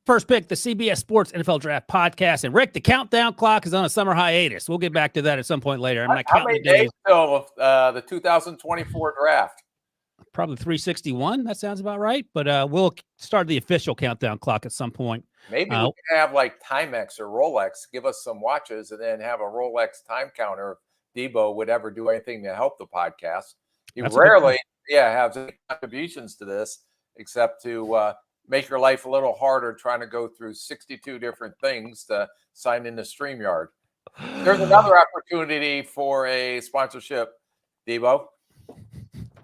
First pick, the CBS Sports NFL Draft Podcast. And Rick, the countdown clock is on a summer hiatus. We'll get back to that at some point later. I'm not counting the days till the 2024 draft. Probably 361. That sounds about right. But we'll start the official countdown clock at some point. Maybe we can have like Timex or Rolex give us some watches and then have a Rolex time counter. Debo would ever do anything to help the podcast. He rarely, has any contributions to this except to make your life a little harder trying to go through 62 different things to sign into StreamYard. There's another opportunity for a sponsorship, Debo.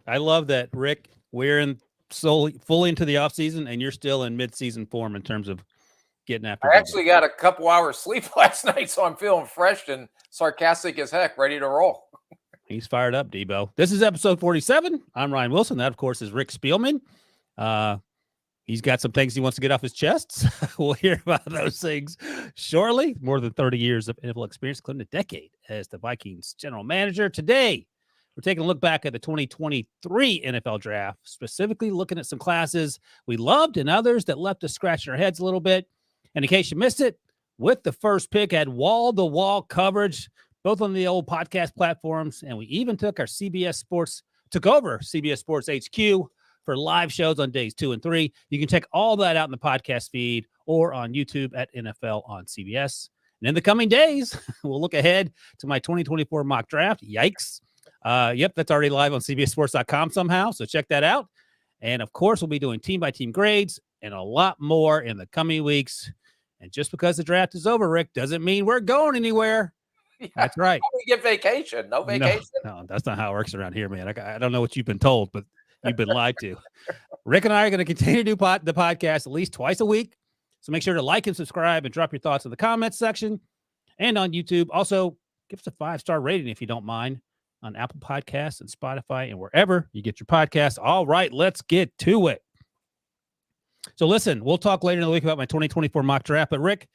I love that, Rick. We're in fully into the off season, and you're still in mid-season form in terms of getting after. I actually got a couple hours sleep last night, so I'm feeling fresh and sarcastic as heck, ready to roll. He's fired up, Debo. This is episode 47. I'm Ryan Wilson. That, of course, is Rick Spielman. He's got some things he wants to get off his chest. We'll hear about those things shortly. More than 30 years of NFL experience, including a decade as the Vikings general manager. Today, we're taking a look back at the 2023 NFL draft, specifically looking at some classes we loved and others that left us scratching our heads a little bit. And in case you missed it, with the first pick, had wall-to-wall coverage, both on the old podcast platforms, and we even took over CBS Sports HQ for live shows on days 2 and 3. You can check all that out in the podcast feed or on YouTube at NFL on CBS. And in the coming days, we'll look ahead to my 2024 mock draft. Yikes. That's already live on CBSSports.com somehow, so check that out. And, of course, we'll be doing team-by-team grades and a lot more in the coming weeks. And just because the draft is over, Rick, doesn't mean we're going anywhere. Yeah, that's right. We get vacation. No vacation. No, that's not how it works around here, man. I don't know what you've been told, but you've been lied to. Rick and I are going to continue to do the podcast at least twice a week. So make sure to like and subscribe and drop your thoughts in the comments section and on YouTube. Also, give us a 5-star rating if you don't mind on Apple Podcasts and Spotify and wherever you get your podcasts. All right, let's get to it. So listen, we'll talk later in the week about my 2024 mock draft. But Rick,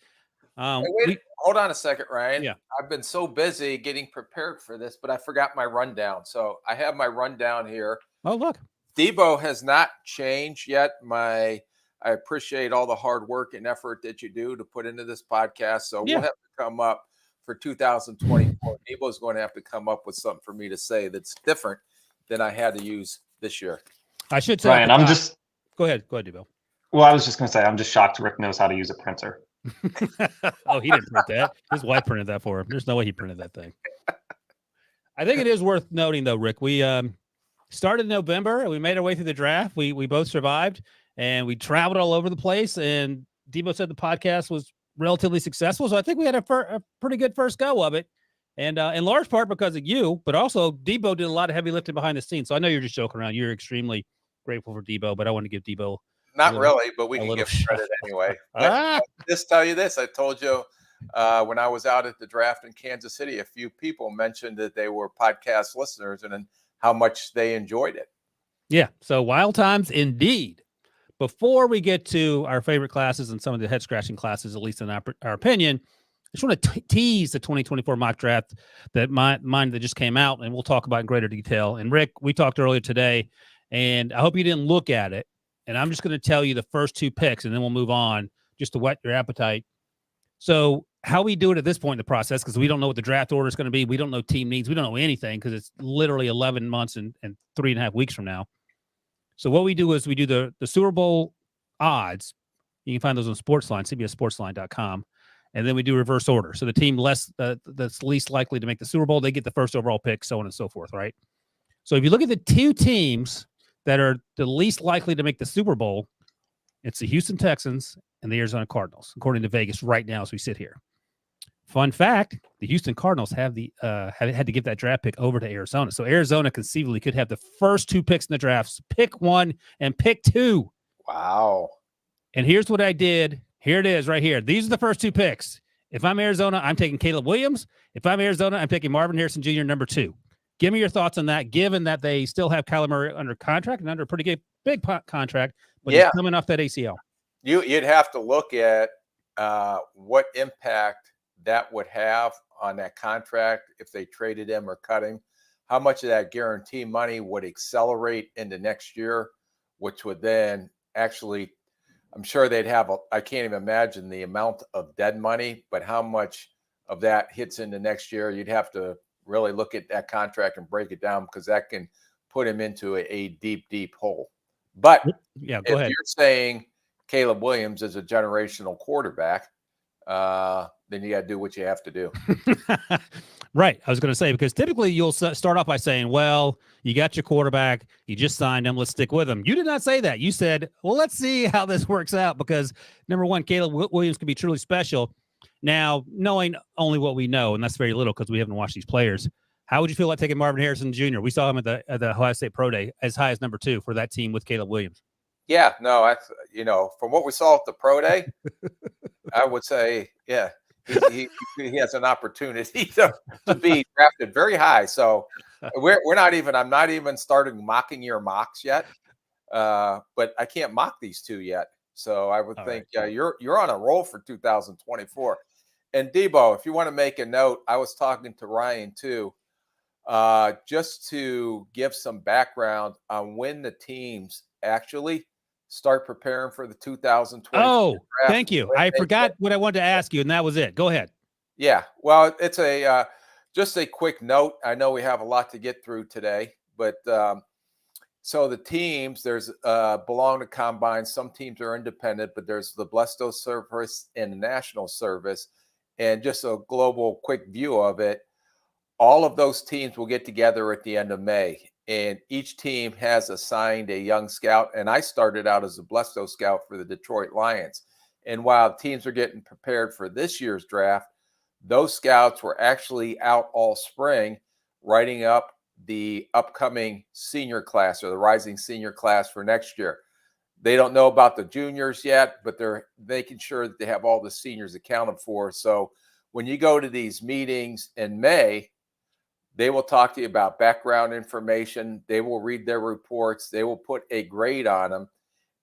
hold on a second, Ryan. Yeah. I've been so busy getting prepared for this, but I forgot my rundown. So I have my rundown here. Oh, look. Debo has not changed yet. I appreciate all the hard work and effort that you do to put into this podcast. So we'll have to come up for 2024. Debo's going to have to come up with something for me to say that's different than I had to use this year. I should say, Ryan, Go ahead, Debo. Well, I was just going to say, I'm just shocked Rick knows how to use a printer. Oh, he didn't print that. His wife printed that for him. There's no way he printed that thing. I think it is worth noting, though, Rick, we started in November and we made our way through the draft. We both survived and we traveled all over the place. And Debo said the podcast was relatively successful. So I think we had a pretty good first go of it. And in large part because of you, but also Debo did a lot of heavy lifting behind the scenes. So I know you're just joking around. You're extremely grateful for Debo, but I want to give Debo not really, but we can give credit anyway. I'll just tell you this. I told you when I was out at the draft in Kansas City, a few people mentioned that they were podcast listeners and how much they enjoyed it. Yeah. So wild times indeed. Before we get to our favorite classes and some of the head scratching classes, at least in our opinion, I just want to tease the 2024 mock draft that mine that just came out, and we'll talk about in greater detail. And Rick, we talked earlier today, and I hope you didn't look at it. And I'm just going to tell you the first 2 picks, and then we'll move on just to whet your appetite. So how we do it at this point in the process, because we don't know what the draft order is going to be. We don't know team needs. We don't know anything because it's literally 11 months and 3.5 weeks from now. So what we do is we do the Super Bowl odds. You can find those on Sportsline, CBSSportsline.com. And then we do reverse order. So the team that's least likely to make the Super Bowl, they get the first overall pick, so on and so forth, right? So if you look at the 2 teams that are the least likely to make the Super Bowl, it's the Houston Texans and the Arizona Cardinals, according to Vegas right now as we sit here. Fun fact, the Houston Cardinals have had to give that draft pick over to Arizona. So Arizona conceivably could have the first 2 picks in the drafts, pick 1 and pick 2. Wow. And here's what I did. Here it is right here. These are the first 2 picks. If I'm Arizona, I'm taking Caleb Williams. If I'm Arizona, I'm taking Marvin Harrison Jr., number 2. Give me your thoughts on that, given that they still have Kyler Murray under contract and under a pretty big contract, but he's coming off that ACL. You'd have to look at what impact that would have on that contract if they traded him or cut him. How much of that guarantee money would accelerate into next year, which would then actually I'm sure they'd have, I can't even imagine the amount of dead money, but how much of that hits into next year, you'd have to really look at that contract and break it down, because that can put him into a deep, deep hole. But yeah, if you're saying Caleb Williams is a generational quarterback, then you got to do what you have to do. Right. I was going to say, because typically you'll start off by saying, well, you got your quarterback, you just signed him, let's stick with him. You did not say that. You said, well, let's see how this works out, because number one, Caleb Williams can be truly special. Now, knowing only what we know, and that's very little because we haven't watched these players, how would you feel like taking Marvin Harrison Jr.? We saw him at the Ohio State Pro Day as high as number 2 for that team with Caleb Williams. Yeah, no, from what we saw at the Pro Day, I would say, yeah, he has an opportunity to be drafted very high. So we're not even, I'm not even starting mocking your mocks yet, but I can't mock these two yet. So I would think you're on a roll for 2024. And Debo, if you want to make a note, I was talking to Ryan too, just to give some background on when the teams actually start preparing for the 2020. Oh, draft. Thank you. I forgot what I wanted to ask you, and that was it. Go ahead. Yeah. Well, it's just a quick note. I know we have a lot to get through today, but so the teams, there's belong to combine. Some teams are independent, but there's the Blesto Service and the National Service. And just a global quick view of it, all of those teams will get together at the end of May. And each team has assigned a young scout. And I started out as a Blesto scout for the Detroit Lions. And while teams are getting prepared for this year's draft, those scouts were actually out all spring writing up the upcoming senior class, or the rising senior class for next year. They don't know about the juniors yet, but they're making sure that they have all the seniors accounted for. So when you go to these meetings in May, they will talk to you about background information. They will read their reports. They will put a grade on them.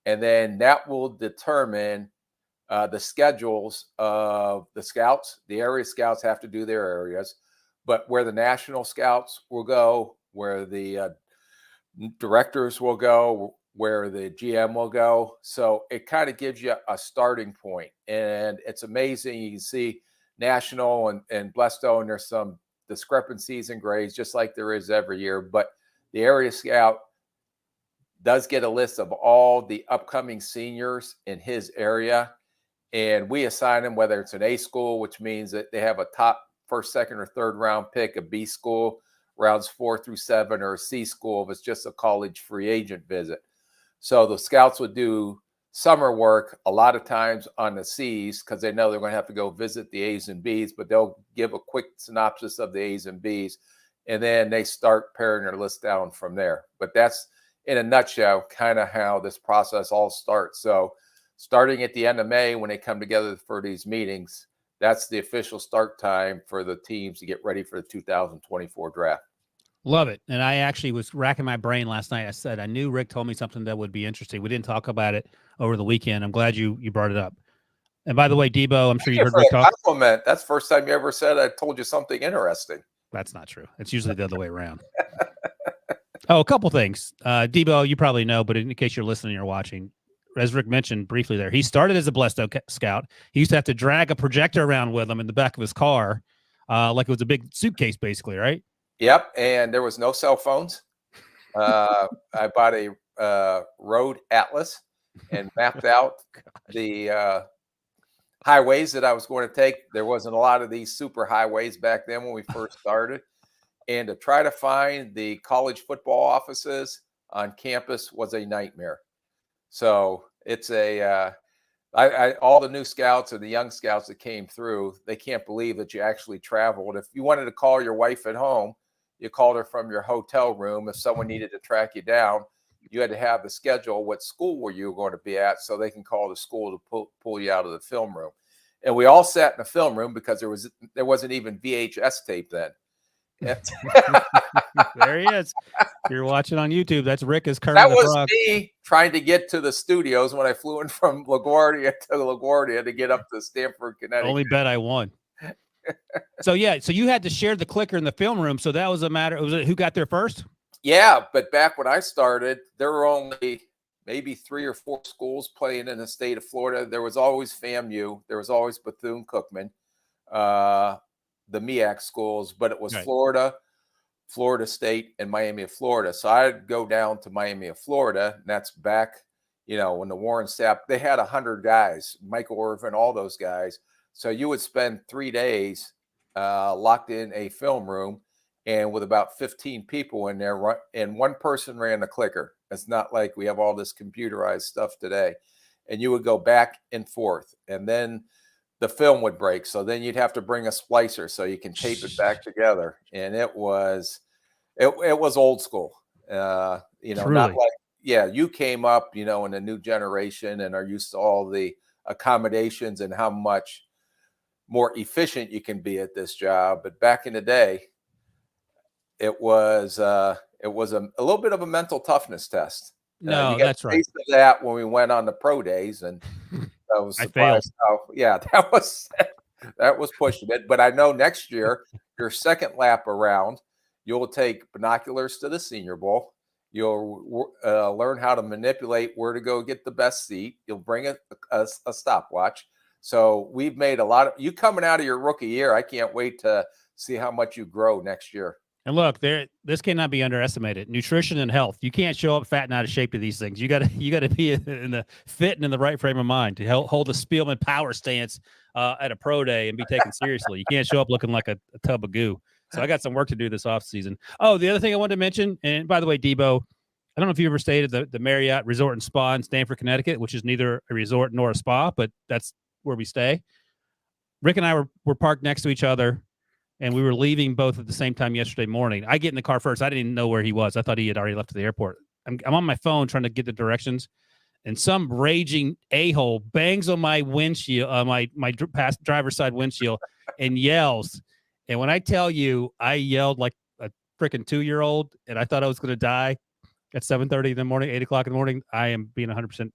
And then that will determine the schedules of the scouts. The area scouts have to do their areas, but where the national scouts will go, where the directors will go, where the GM will go. So it kind of gives you a starting point. And it's amazing. You can see national and Blesto, and there's some discrepancies in grades, just like there is every year. But the area scout does get a list of all the upcoming seniors in his area. And we assign them, whether it's an A school, which means that they have a top first, second, or third round pick, a B school, rounds 4 through 7, or a C school if it's just a college free agent visit. So the scouts would do summer work a lot of times on the C's, because they know they're going to have to go visit the A's and B's, but they'll give a quick synopsis of the A's and B's, and then they start paring their list down from there. But that's, in a nutshell, kind of how this process all starts. So starting at the end of May, when they come together for these meetings, that's the official start time for the teams to get ready for the 2024 draft. Love it. And I actually was racking my brain last night. I said, I knew Rick told me something that would be interesting. We didn't talk about it over the weekend. I'm glad you brought it up. And by the way, Debo, I'm sure you heard Rick talk. Compliment. That's the first time you ever said I told you something interesting. That's not true. It's usually the other way around. Oh, a couple things. Debo, you probably know, but in case you're listening or watching, as Rick mentioned briefly there, he started as a Blesto scout. He used to have to drag a projector around with him in the back of his car, like it was a big suitcase, basically, right? Yep, and there was no cell phones. I bought a road atlas and mapped out the highways that I was going to take. There wasn't a lot of these super highways back then when we first started. And to try to find the college football offices on campus was a nightmare. So it's all the new scouts and the young scouts that came through, they can't believe that you actually traveled. If you wanted to call your wife at home, you called her from your hotel room. If someone needed to track you down, you had to have the schedule, what school were you going to be at, so they can call the school to pull you out of the film room. And we all sat in the film room because there wasn't even VHS tape then. There he is. If you're watching on YouTube, that's Rick is Kermit the Frog. That was me trying to get to the studios when I flew in from LaGuardia to LaGuardia to get up to Stamford, Connecticut. Only bet I won. So you had to share the clicker in the film room. So that was a matter. Was it who got there first? Yeah, but back when I started, there were only maybe 3 or 4 schools playing in the state of Florida. There was always FAMU. There was always Bethune-Cookman, the MEAC schools, but it was Right. Florida, Florida State, and Miami of Florida. So I'd go down to Miami of Florida, and that's back, when the Warren staff, they had 100 guys, Michael Irvin, all those guys. So you would spend 3 days locked in a film room and with about 15 people in there, and one person ran the clicker. It's not like we have all this computerized stuff today. And you would go back and forth, and then the film would break. So then you'd have to bring a splicer so you can tape it back together. And it was old school, not like, you came up, in a new generation and are used to all the accommodations and how much more efficient you can be at this job. But back in the day, it was a little bit of a mental toughness test. No, you got that's a right. taste of that when we went on the pro days, and I was surprised that was pushing it. But I know next year, your second lap around, you'll take binoculars to the Senior Bowl. You'll learn how to manipulate where to go get the best seat. You'll bring a stopwatch. So we've made a lot of you coming out of your rookie year. I can't wait to see how much you grow next year. And look, this cannot be underestimated. Nutrition and health. You can't show up fat and out of shape to these things. You got to be in the fit and in the right frame of mind to hold the Spielman power stance at a pro day and be taken seriously. You can't show up looking like a tub of goo. So I got some work to do this offseason. Oh, the other thing I wanted to mention, and by the way, Debo, I don't know if you ever stayed at the Marriott Resort and Spa in Stamford, Connecticut, which is neither a resort nor a spa, but that's where we stay. Rick and I were parked next to each other, and we were leaving both at the same time yesterday morning. I get in the car first. I didn't even know where he was. I thought he had already left to the airport. I'm on my phone trying to get the directions, and some raging a-hole bangs on my windshield, my driver's side windshield, and yells. And when I tell you, I yelled like a freaking 2-year-old, and I thought I was going to die at 7:30 in the morning, 8 o'clock in the morning. I am being 100%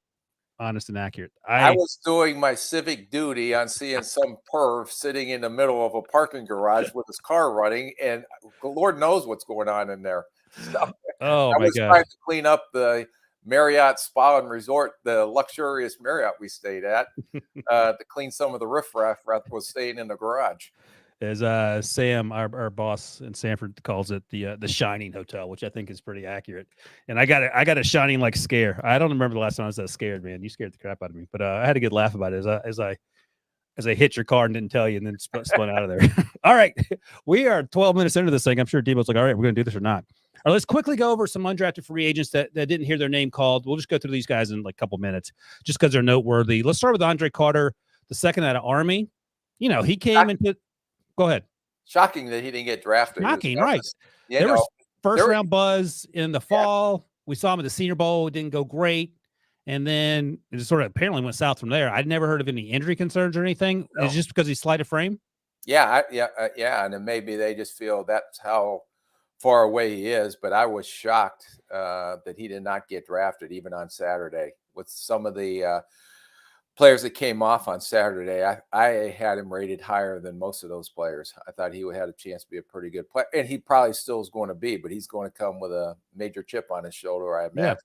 honest and accurate. I was doing my civic duty on seeing some perv sitting in the middle of a parking garage with his car running, and the Lord knows what's going on in there. So oh, I my was God. trying to clean up the Marriott Spa and Resort, the luxurious Marriott we stayed at, to clean some of the riffraff that was staying in the garage. As Sam, our boss in Sanford, calls it, the Shining Hotel, which I think is pretty accurate. And I got a Shining like scare. I don't remember the last time I was that scared, man. You scared the crap out of me, but I had a good laugh about it as I hit your car and didn't tell you, and then spun out of there. All right, we are 12 minutes into this thing. I'm sure Debo's like, all right, we're going to do this or not. All right, let's quickly go over some undrafted free agents that didn't hear their name called. We'll just go through these guys in like a couple minutes, just because they're noteworthy. Let's start with Andre Carter, the second out of Army. He came into. Go ahead. Shocking that he didn't get drafted. Shocking, right? There was first round buzz in the fall. We saw him at the Senior Bowl. It didn't go great. And then it just sort of apparently went south from there. I'd never heard of any injury concerns or anything. No. It's just because he's slight of frame? Yeah. And then maybe they just feel that's how far away he is. But I was shocked that he did not get drafted even on Saturday. With some of the players that came off on Saturday, I had him rated higher than most of those players. I thought he would have a chance to be a pretty good player, and he probably still is going to be, but he's going to come with a major chip on his shoulder, I imagine.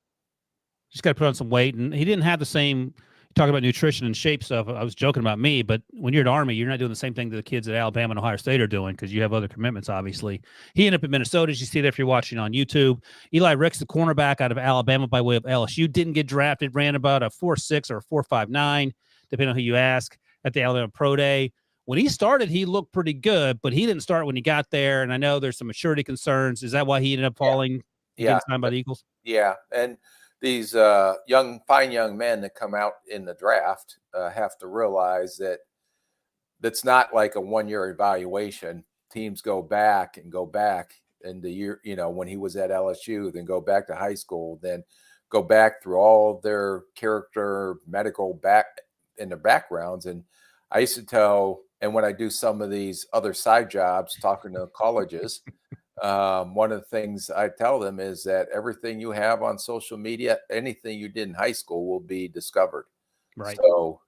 Just got to put on some weight, and he didn't have the same talk about nutrition and shape stuff. I was joking about me, but when you're at Army, you're not doing the same thing that the kids at Alabama and Ohio State are doing because you have other commitments, obviously. He ended up in Minnesota, as you see there if you're watching on YouTube. Eli Ricks, the cornerback out of Alabama by way of LSU, didn't get drafted, ran about a 4.6 or a 4.59, depending on who you ask, at the Alabama Pro Day. When he started, he looked pretty good, but he didn't start when he got there, and I know there's some maturity concerns. Is that why he ended up falling getting signed by the Eagles? Yeah, and these fine young men that come out in the draft have to realize that that's not like a one-year evaluation. Teams go back and the year, when he was at LSU, then go back to high school, then go back through all their character, medical in their backgrounds. And I used to tell, and when I do some of these other side jobs, talking to colleges, one of the things I tell them is that everything you have on social media, anything you did in high school will be discovered. Right. So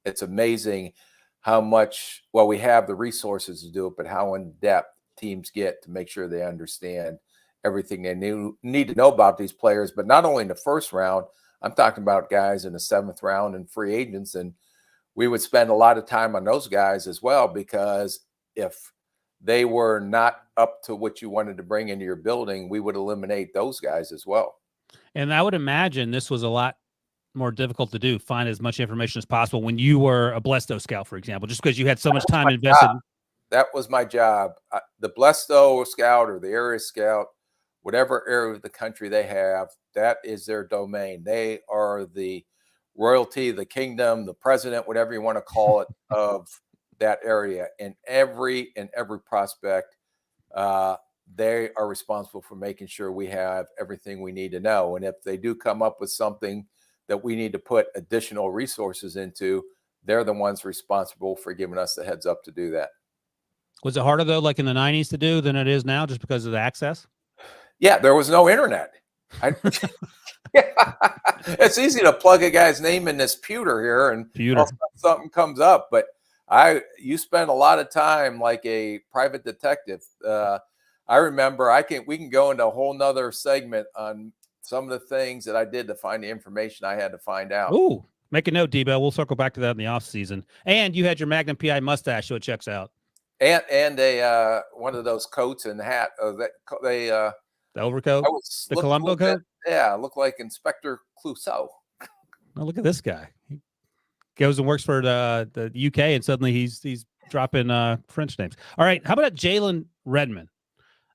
it's amazing how much, we have the resources to do it, but how in depth teams get to make sure they understand everything they need to know about these players. But not only in the first round, I'm talking about guys in the 7th round and free agents. And we would spend a lot of time on those guys as well, because if they were not up to what you wanted to bring into your building, we would eliminate those guys as well. And I would imagine this was a lot more difficult to do, find as much information as possible when you were a Blesto scout, for example, just because you had so much time invested. That was my job. The Blesto scout or the area scout, whatever area of the country they have, that is their domain. They are the royalty, the kingdom, the president, whatever you want to call it, of that area. And every prospect, they are responsible for making sure we have everything we need to know. And if they do come up with something that we need to put additional resources into, they're the ones responsible for giving us the heads up to do that. Was it harder, though, like in the 90s to do than it is now, just because of the access? Yeah, there was no internet. It's easy to plug a guy's name in this pewter here and something comes up, but you spend a lot of time like a private detective. I remember we can go into a whole nother segment on some of the things that I did to find the information I had to find out. Ooh, make a note, Debo. We'll circle back to that in the off season. And you had your Magnum PI mustache, so it checks out. And a one of those coats and hat. The overcoat, the Columbo coat. Yeah, looked like Inspector Clouseau. Oh, look at this guy. He goes and works for the UK, and suddenly he's dropping French names. All right, how about Jalen Redmond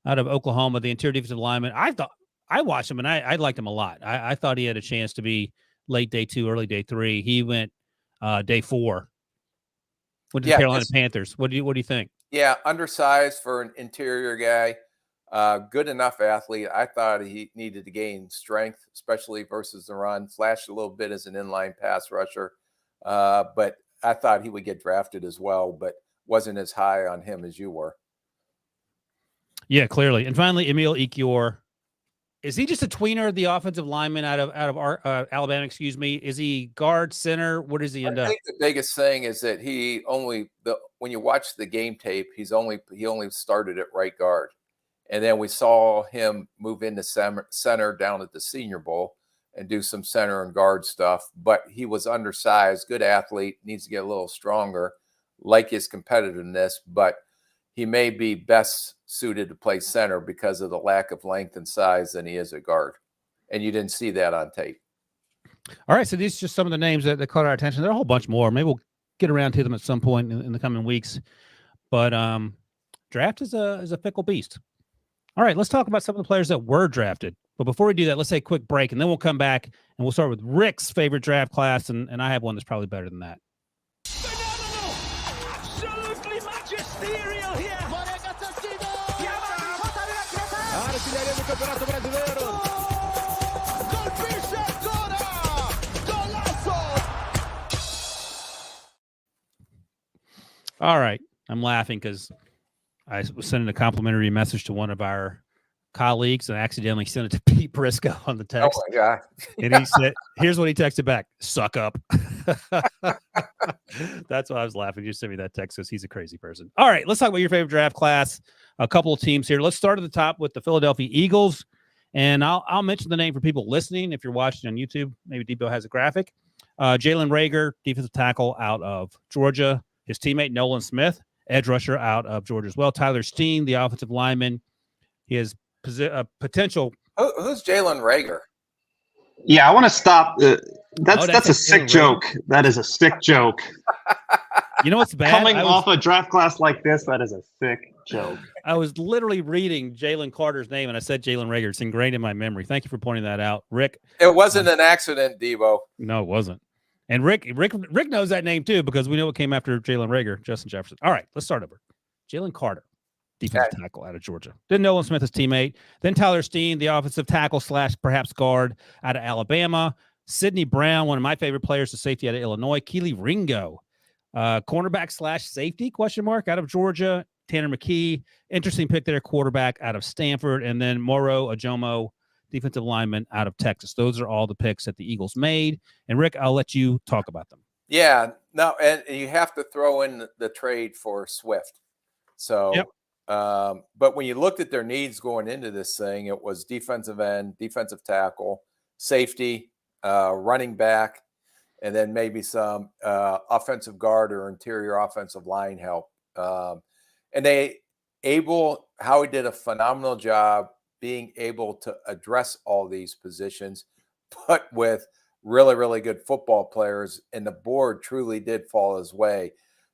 out of Oklahoma, the interior defensive lineman? I watched him, and I liked him a lot. I thought he had a chance to be late day 2, early day 3. He went day 4. Went to the Carolina Panthers. What do you think? Yeah, undersized for an interior guy. Good enough athlete. I thought he needed to gain strength, especially versus the run. Flashed a little bit as an inline pass rusher. But I thought he would get drafted as well, but wasn't as high on him as you were. Yeah, clearly. And finally, Emil Ekiyor. Is he just a tweener, the offensive lineman out of Alabama? Excuse me. Is he guard, center? What does he end up? I think the biggest thing is that when you watch the game tape, he only started at right guard, and then we saw him move into center down at the Senior Bowl and do some center and guard stuff. But he was undersized, good athlete, needs to get a little stronger, like his competitiveness, but he may be best suited to play center because of the lack of length and size than he is a guard. And you didn't see that on tape. All right, so these are just some of the names that caught our attention. There are a whole bunch more. Maybe we'll get around to them at some point in the coming weeks. But draft is a fickle beast. All right, let's talk about some of the players that were drafted. But before we do that, let's take a quick break, and then we'll come back, and we'll start with Rick's favorite draft class, and I have one that's probably better than that. All right. I'm laughing because I was sending a complimentary message to one of our colleagues and I accidentally sent it to Pete Briscoe on the text. Oh my God. And he said, here's what he texted back: suck up. That's why I was laughing. You sent me that text because he's a crazy person. All right, let's talk about your favorite draft class. A couple of teams here. Let's start at the top with the Philadelphia Eagles. And I'll mention the name for people listening. If you're watching on YouTube, maybe Debo has a graphic. Jalen Reagor, defensive tackle out of Georgia. His teammate Nolan Smith, edge rusher out of Georgia as well. Tyler Steen, the offensive lineman. He has potential. Who's Jalen Reagor? Yeah, I want to stop. That's a sick joke. That is a sick joke. You know what's bad? Coming off a draft class like this, that is a sick joke. I was literally reading Jalen Carter's name, and I said Jalen Reagor. It's ingrained in my memory. Thank you for pointing that out, Rick. It wasn't an accident, Debo. No, it wasn't. And Rick knows that name too because we know what came after Jalen Reagor, Justin Jefferson. All right, let's start over. Jalen Carter, defensive tackle out of Georgia. Then Nolan Smith, his teammate. Then Tyler Steen, the offensive tackle / perhaps guard out of Alabama. Sidney Brown, one of my favorite players, the safety out of Illinois. Keely Ringo, cornerback / safety, out of Georgia. Tanner McKee, interesting pick there, quarterback out of Stanford. And then Moro Ajomo, defensive lineman out of Texas. Those are all the picks that the Eagles made. And Rick, I'll let you talk about them. Yeah, no, and you have to throw in the trade for Swift. So But when you looked at their needs going into this thing, it was defensive end, defensive tackle, safety, running back, and then maybe some offensive guard or interior offensive line help. And Howie did a phenomenal job being able to address all these positions, but with really, really good football players, and the board truly did fall his way.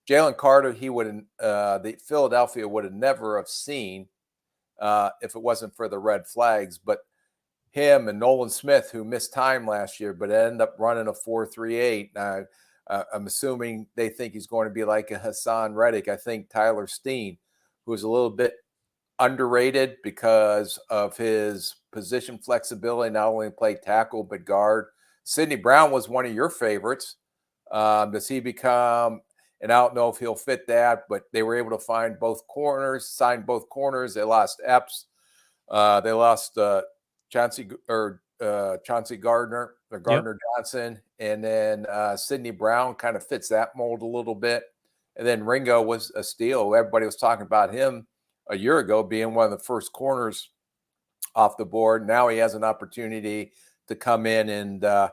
Jalen Carter, the Philadelphia would have never have seen if it wasn't for the red flags. But him and Nolan Smith, who missed time last year, but ended up running a 4.38. I'm assuming they think he's going to be like a Hassan Reddick. I think Tyler Steen, who is a little bit underrated because of his position flexibility, not only play tackle but guard. Sidney Brown was one of your favorites. Does he become? And I don't know if he'll fit that, but they were able to find both corners, sign both corners. They lost Epps. They lost Chauncey Gardner or Gardner Johnson. And then Sidney Brown kind of fits that mold a little bit. And then Ringo was a steal. Everybody was talking about him a year ago being one of the first corners off the board. Now he has an opportunity to come in and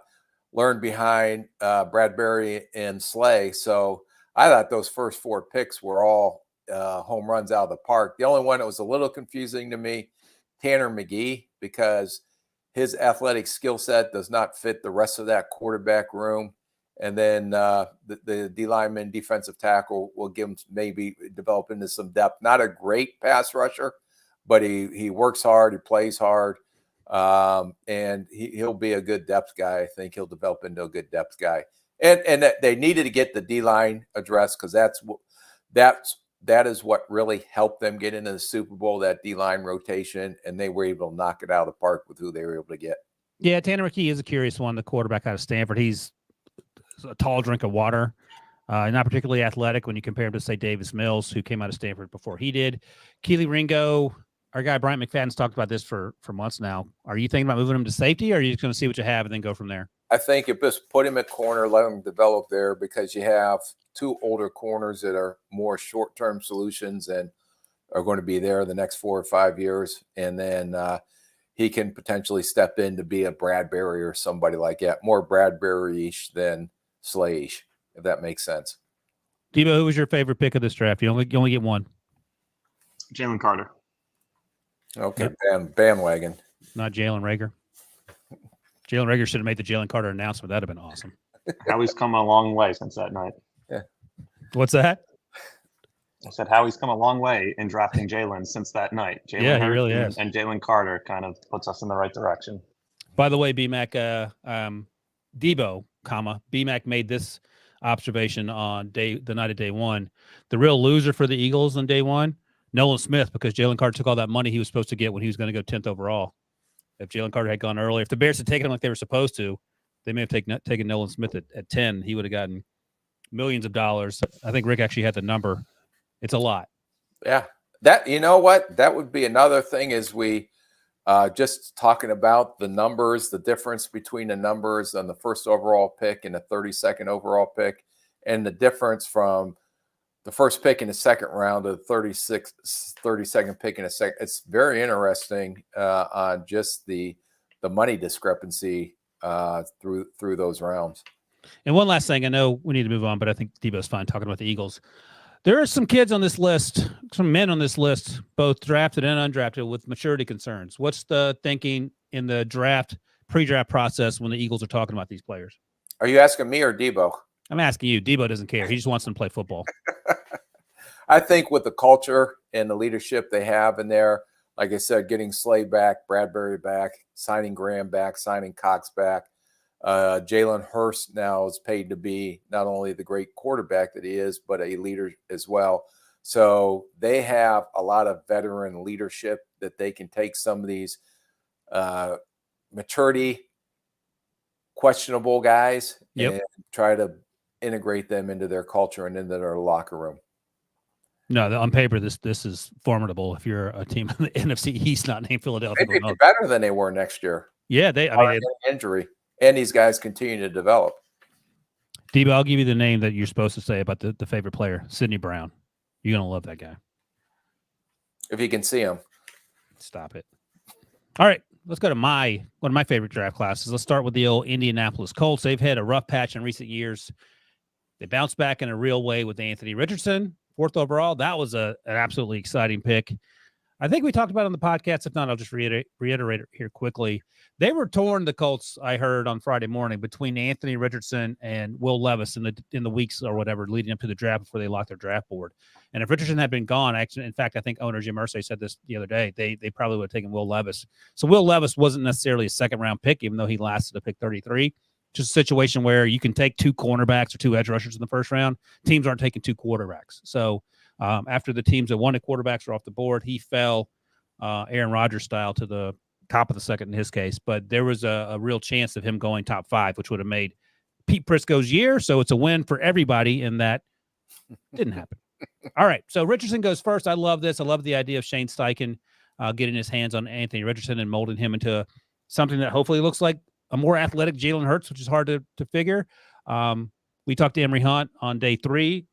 learn behind Bradbury and Slay. So I thought those first 4 picks were all home runs out of the park. The only one that was a little confusing to me, Tanner McGee, because his athletic skill set does not fit the rest of that quarterback room. And then the D lineman, defensive tackle, will give him maybe develop into some depth. Not a great pass rusher, but he works hard, he plays hard, and he'll be a good depth guy. I think he'll develop into a good depth guy. And they needed to get the D-line addressed because that is what really helped them get into the Super Bowl, that D-line rotation, and they were able to knock it out of the park with who they were able to get. Yeah, Tanner McKee is a curious one, the quarterback out of Stanford. He's a tall drink of water, not particularly athletic when you compare him to, say, Davis Mills, who came out of Stanford before he did. Keely Ringo, our guy Bryant McFadden's talked about this for months now. Are you thinking about moving him to safety, or are you just going to see what you have and then go from there? I think if just put him at corner, let him develop there, because you have 2 older corners that are more short-term solutions and are going to be there the next 4 or 5 years. And then he can potentially step in to be a Bradbury or somebody like that, more Bradbury-ish than Slay-ish, if that makes sense. Debo, who was your favorite pick of this draft? You only get one. Jalen Carter. Okay, bandwagon. Not Jalen Reagor. Jalen Reagor should have made the Jalen Carter announcement. That'd have been awesome. Howie's come a long way since that night. Yeah. What's that? I said Howie's come a long way in drafting Jalen since that night. Yeah, he really has. And Jalen Carter kind of puts us in the right direction. By the way, BMAC, Debo, BMAC made this observation on the night of day one. The real loser for the Eagles on day one, Nolan Smith, because Jalen Carter took all that money he was supposed to get when he was going to go 10th overall. If Jalen Carter had gone early, if the Bears had taken him like they were supposed to, they may have taken Nolan Smith at 10. He would have gotten millions of dollars. I think Rick actually had the number. It's a lot. Yeah. That, you know what? That would be another thing, is we just talking about the numbers, the difference between the numbers on the first overall pick and the 32nd overall pick, and the difference from the first pick in the second round to the 32nd pick in a second. It's very interesting on just the money discrepancy through those rounds. And one last thing, I know we need to move on, but I think Debo's fine talking about the Eagles. There are some kids on this list, some men on this list, both drafted and undrafted, with maturity concerns. What's the thinking in the pre-draft process when the Eagles are talking about these players? Are you asking me or Debo? I'm asking you. Debo doesn't care. He just wants them to play football. I think with the culture and the leadership they have in there, like I said, getting Slay back, Bradbury back, signing Graham back, signing Cox back. Jalen Hurst now is paid to be not only the great quarterback that he is, but a leader as well. So they have a lot of veteran leadership that they can take some of these maturity, questionable guys and try to integrate them into their culture and into their locker room. No, on paper, this is formidable. If you're a team in the NFC East not named Philadelphia, they'd be better than they were next year. Yeah, injury, and these guys continue to develop. Debo, I'll give you the name that you're supposed to say about the favorite player, Sidney Brown. You're gonna love that guy. if you can see him. Stop it. All right, let's go to one of my favorite draft classes. Let's start with the old Indianapolis Colts. They've had a rough patch in recent years. They bounced back in a real way with Anthony Richardson, 4th overall. That was an absolutely exciting pick. I think we talked about it on the podcast. If not, I'll just reiterate it here quickly. They were torn, the Colts, I heard on Friday morning, between Anthony Richardson and Will Levis in the weeks or whatever leading up to the draft before they locked their draft board. And if Richardson had been gone, actually, in fact, I think owner Jim Irsay said this the other day, they probably would have taken Will Levis. So Will Levis wasn't necessarily a second-round pick, even though he lasted to pick 33. Just a situation where you can take 2 cornerbacks or 2 edge rushers in the first round. Teams aren't taking 2 quarterbacks. So after the teams that wanted quarterbacks were off the board, he fell Aaron Rodgers style to the top of the second in his case. But there was a real chance of him going top 5, which would have made Pete Prisco's year. So it's a win for everybody, and that didn't happen. All right. So Richardson goes first. I love this. I love the idea of Shane Steichen getting his hands on Anthony Richardson and molding him into something that hopefully looks like a more athletic Jalen Hurts, which is hard to figure. We talked to Emory Hunt on day 3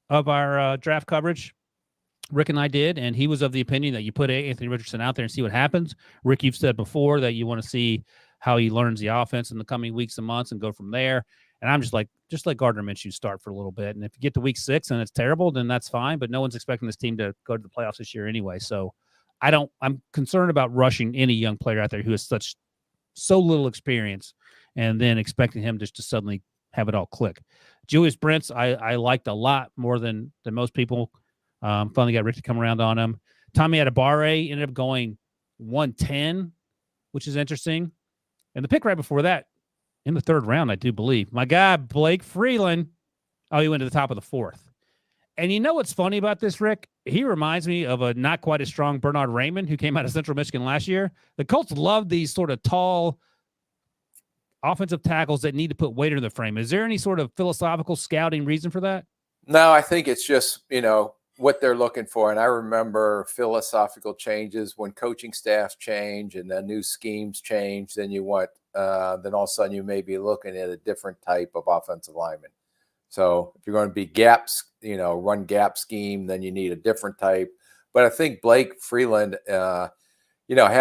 of our draft coverage. Rick and I did, and he was of the opinion that you put Anthony Richardson out there and see what happens. Rick, you've said before that you want to see how he learns the offense in the coming weeks and months and go from there. And I'm just like Gardner Minshew start for a little bit. And if you get to week 6 and it's terrible, then that's fine. But no one's expecting this team to go to the playoffs this year anyway. So I'm concerned about rushing any young player out there who has so little experience and then expecting him just to suddenly have it all click. Julius Brents, I liked a lot more than most people. Finally got Rick to come around on him. Tommy Adebawore ended up going 110, which is interesting. And the pick right before that, in the 3rd round, I do believe, my guy, Blake Freeland, he went to the top of the 4th. And you know what's funny about this, Rick? He reminds me of a not quite as strong Bernard Raymond who came out of Central Michigan last year. The Colts love these sort of tall offensive tackles that need to put weight in the frame. Is there any sort of philosophical scouting reason for that? No, I think it's just, what they're looking for. And I remember philosophical changes when coaching staffs change and then new schemes change, then then all of a sudden you may be looking at a different type of offensive lineman. So if you're going to be gaps, run gap scheme, then you need a different type. But I think Blake Freeland, had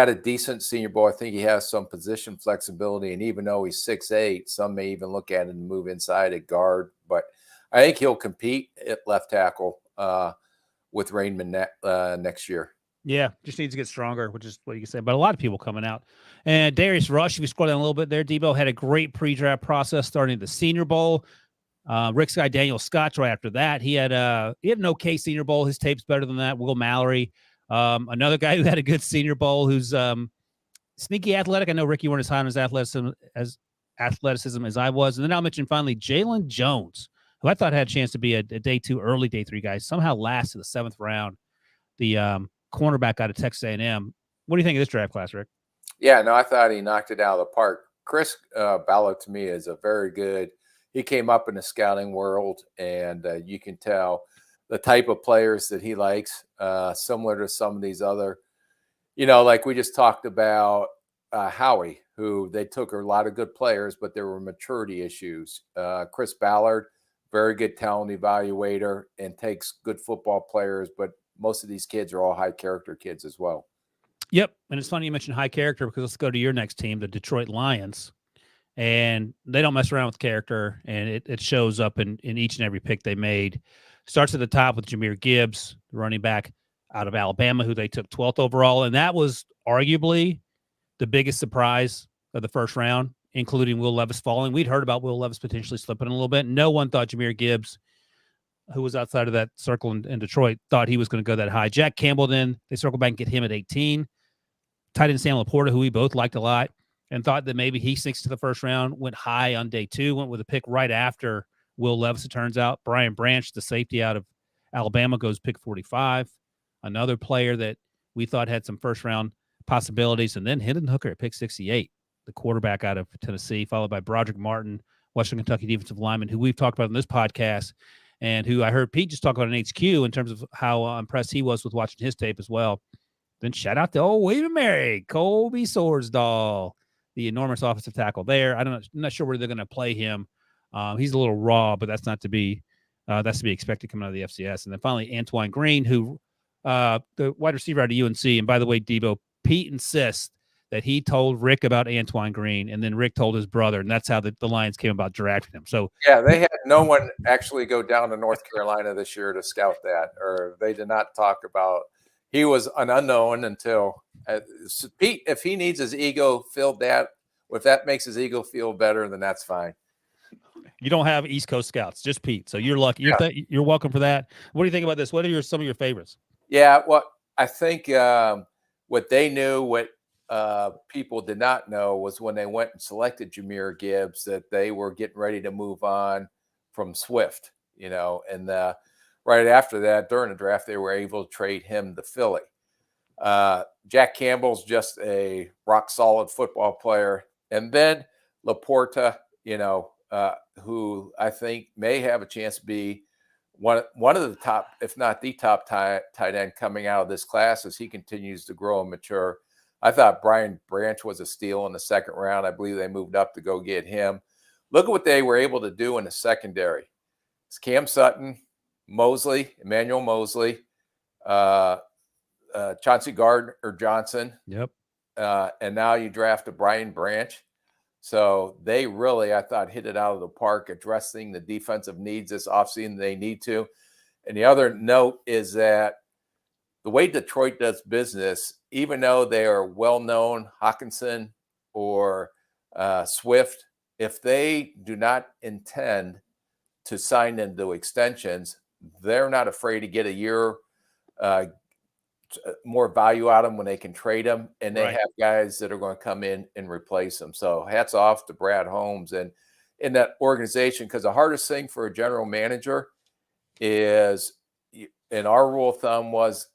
a decent Senior Bowl. I think he has some position flexibility. And even though he's 6'8", some may even look at him and move inside at guard. But I think he'll compete at left tackle with Raymond next year. Yeah, just needs to get stronger, which is what you can say. But a lot of people coming out. And Darius Rush, if you scroll down a little bit there, Debo had a great pre-draft process starting the Senior Bowl. Rick's guy, Daniel Scott, right after that. He had an okay Senior Bowl. His tape's better than that. Will Mallory. Another guy who had a good Senior Bowl who's sneaky athletic. I know Ricky weren't as high on his athleticism as I was. And then I'll mention finally Jalen Jones, who I thought had a chance to be a day 2, early day 3 guy, somehow last to the 7th round, the cornerback out of Texas A&M. What do you think of this draft class, Rick? Yeah, no, I thought he knocked it out of the park. Chris Ballard, to me, is a very good – he came up in the scouting world, and you can tell the type of players that he likes, similar to some of these other – like we just talked about Howie, who they took a lot of good players, but there were maturity issues. Chris Ballard – very good talent evaluator and takes good football players, but most of these kids are all high character kids as well. Yep. And it's funny you mentioned high character because let's go to your next team, the Detroit Lions. And they don't mess around with character, and it shows up in each and every pick they made. Starts at the top with Jahmyr Gibbs, the running back out of Alabama, who they took 12th overall. And that was arguably the biggest surprise of the first round, including Will Levis falling. We'd heard about Will Levis potentially slipping a little bit. No one thought Jahmyr Gibbs, who was outside of that circle in Detroit, thought he was going to go that high. Jack Campbell, then they circled back and get him at 18. Tight end Sam Laporta, who we both liked a lot, and thought that maybe he sinks to the first round, went high on day 2, went with a pick right after Will Levis, it turns out. Brian Branch, the safety out of Alabama, goes pick 45. Another player that we thought had some first-round possibilities, and then Hendon Hooker at pick 68. The quarterback out of Tennessee, followed by Broderick Martin, Western Kentucky defensive lineman, who we've talked about in this podcast, and who I heard Pete just talk about in HQ in terms of how impressed he was with watching his tape as well. Then shout out to old William Mary, Colby Sorsdahl, the enormous offensive tackle there. I'm not sure where they're going to play him. He's a little raw, but that's to be expected coming out of the FCS. And then finally, Antoine Green, who the wide receiver out of UNC. And by the way, Debo, Pete insists that he told Rick about Antoine Green, and then Rick told his brother, and that's how the Lions came about drafting him. So yeah, they had no one actually go down to North Carolina this year to scout that, or they did not talk about. He was an unknown until Pete. If he needs his ego filled, if that makes his ego feel better, then that's fine. You don't have East Coast scouts, just Pete. So you're lucky. You're welcome for that. What do you think about this? What are some of your favorites? Yeah, well, I think what they knew, what people did not know, was when they went and selected Jahmyr Gibbs, that they were getting ready to move on from Swift, and right after that, during the draft, they were able to trade him to Philly. Jack Campbell's just a rock solid football player. And then Laporta, who I think may have a chance to be one of the top, if not the top tight end coming out of this class as he continues to grow and mature. I thought Brian Branch was a steal in the second round. I believe they moved up to go get him. Look at what they were able to do in the secondary. It's Cam Sutton, Emmanuel Mosley, Chauncey Gardner-Johnson. Yep. And now you draft a Brian Branch. So they really, I thought, hit it out of the park addressing the defensive needs this offseason they need to. And the other note is that the way Detroit does business, even though they are well-known, Hawkinson or Swift, if they do not intend to sign into extensions, they're not afraid to get a year more value out of them when they can trade them, and they have guys that are going to come in and replace them. So hats off to Brad Holmes and in that organization, because the hardest thing for a general manager is, and our rule of thumb was,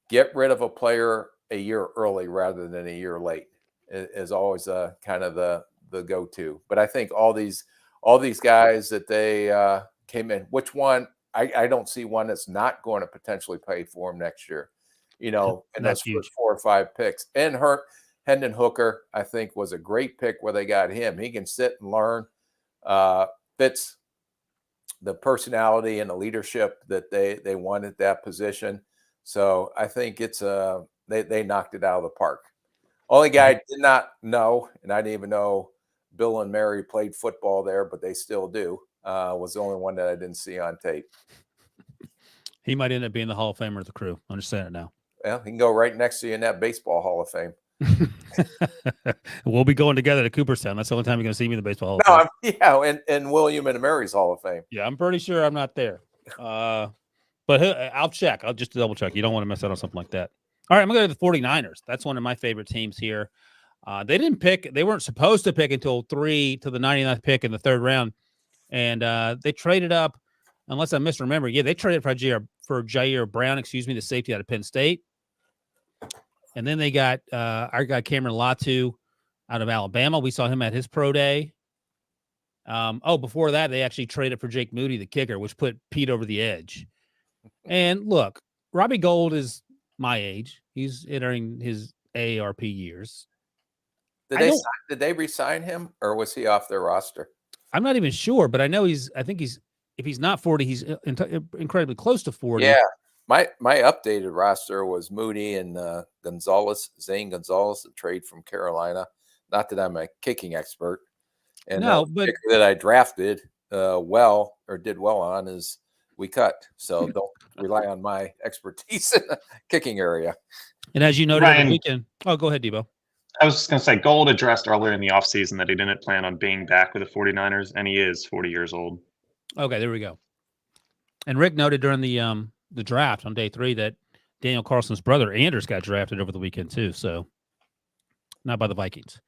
get rid of a player a year early rather than a year late is always kind of the go-to. But I think all these guys that they came in, which one, I don't see one that's not going to potentially pay for them next year. In those first 4 or 5 picks. And Hendon Hooker, I think, was a great pick where they got him. He can sit and learn, fits the personality and the leadership that they want at that position. So I think it's they knocked it out of the park. Only guy I did not know, and I didn't even know Bill and Mary played football there, but they still do, was the only one that I didn't see on tape. He might end up being the Hall of Famer of the crew. I'm just saying it now. Well, he can go right next to you in that baseball Hall of Fame. We'll be going together to Cooperstown. That's the only time you're going to see me in the baseball Hall of Fame. Yeah, and William and Mary's Hall of Fame. Yeah, I'm pretty sure I'm not there. But I'll check. I'll just double check. You don't want to miss out on something like that. All right, I'm going to go to the 49ers. That's one of my favorite teams here. They weren't supposed to pick until the 99th pick in the third round. And they traded up, unless I'm misremembering. Yeah, they traded for Jair Brown, the safety out of Penn State. And then they got our guy Cameron Latu out of Alabama. We saw him at his pro day. Before that, they actually traded for Jake Moody, the kicker, which put Pete over the edge. And look, Robbie Gould is my age. He's entering his AARP years. Did they re-sign him, or was he off their roster? I'm not even sure, but I know if he's not 40, he's incredibly close to 40. Yeah. My updated roster was Moody and Zane Gonzalez, a trade from Carolina. Not that I'm a kicking expert. And but that I drafted did well on is we cut. So don't rely on my expertise in the kicking area. And as you noted over the weekend, go ahead, Debo. I was just going to say, Gold addressed earlier in the offseason that he didn't plan on being back with the 49ers, and he is 40 years old. Okay, there we go. And Rick noted during the draft on day 3 that Daniel Carlson's brother, Anders, got drafted over the weekend too, so not by the Vikings.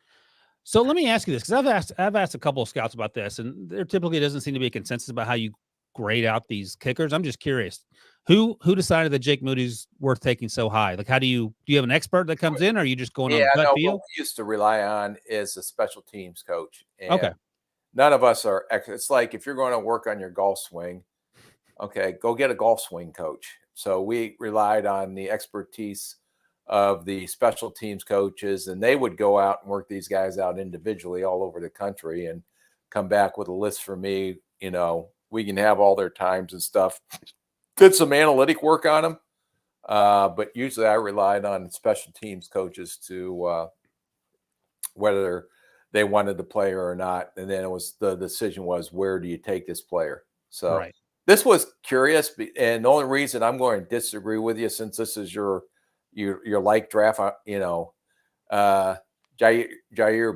So let me ask you this, because I've asked a couple of scouts about this, and there typically doesn't seem to be a consensus about how you grade out these kickers. I'm just curious. Who decided that Jake Moody's worth taking so high? Like, do you have an expert that comes in, or are you just going on gut feel? What we used to rely on is a special teams coach. And okay. None of us are. It's like if you're going to work on your golf swing, okay, go get a golf swing coach. So we relied on the expertise of the special teams coaches, and they would go out and work these guys out individually all over the country and come back with a list for me. We can have all their times and stuff. Did some analytic work on them. But usually I relied on special teams coaches to whether they wanted the player or not. And then the decision was, where do you take this player? So Right. this was curious. And the only reason I'm going to disagree with you, since this is your like draft, Jair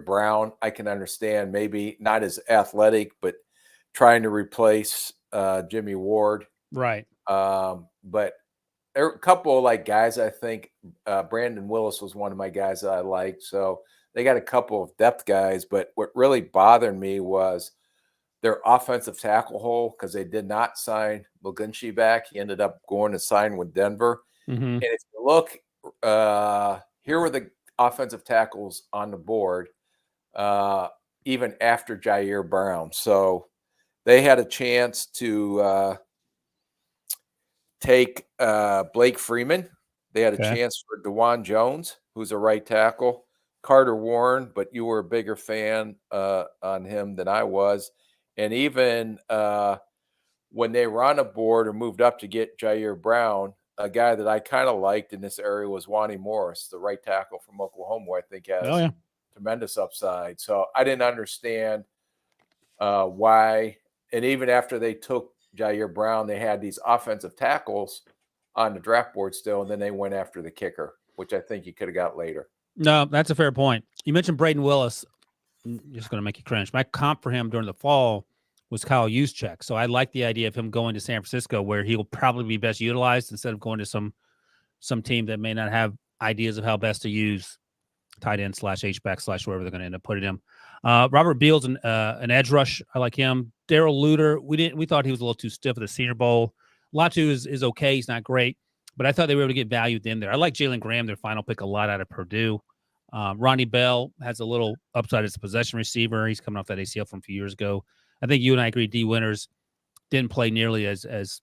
Brown, I can understand, maybe not as athletic, but trying to replace Jimmy Ward. Right. But there are a couple of like guys, I think Brandon Willis was one of my guys that I liked. So they got a couple of depth guys, but what really bothered me was their offensive tackle hole, because they did not sign McGlinchey back. He ended up going to sign with Denver. Mm-hmm. And if you look, here were the offensive tackles on the board, even after Jair Brown. So they had a chance to take Blake Freeman. They had a chance for DeJuan Jones, who's a right tackle, Carter Warren, but you were a bigger fan on him than I was. And even when they were on the board or moved up to get Jair Brown, a guy that I kind of liked in this area was Wani Morris, the right tackle from Oklahoma, who I think has tremendous upside. So I didn't understand why. And even after they took Jair Brown, they had these offensive tackles on the draft board still, and then they went after the kicker, which I think you could have got later. No, that's a fair point. You mentioned Braden Willis. I'm just going to make you cringe. My comp for him during the fall was Kyle Juszczyk. So I like the idea of him going to San Francisco, where he will probably be best utilized instead of going to some team that may not have ideas of how best to use tight end / H-back / wherever they're going to end up putting him. Robert Beals, an edge rush. I like him. Darrell Luter. We thought he was a little too stiff at the Senior Bowl. Latu is okay. He's not great, but I thought they were able to get value in there. I like Jalen Graham, their final pick, a lot out of Purdue. Ronnie Bell has a little upside as a possession receiver. He's coming off that ACL from a few years ago. I think you and I agree D. Winters didn't play nearly as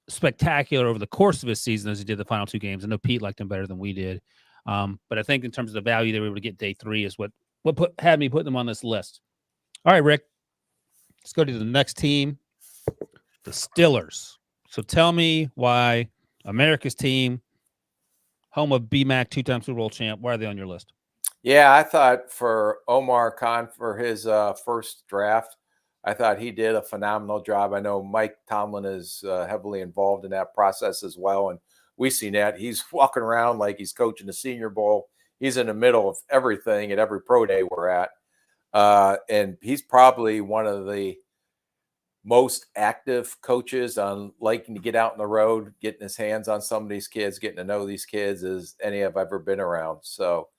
spectacular over the course of his season as he did the final 2 games. I know Pete liked him better than we did. But I think in terms of the value they were able to get day 3 is what had me put them on this list. All right, Rick, let's go to the next team, the Steelers. So tell me why America's team, home of BMAC, 2-time Super Bowl champ, why are they on your list? Yeah, I thought for Omar Khan for his first draft, I thought he did a phenomenal job. I know Mike Tomlin is heavily involved in that process as well, and we've seen that. He's walking around like he's coaching the Senior Bowl. He's in the middle of everything at every pro day we're at, and he's probably one of the most active coaches on liking to get out on the road, getting his hands on some of these kids, getting to know these kids as any I've ever been around. So.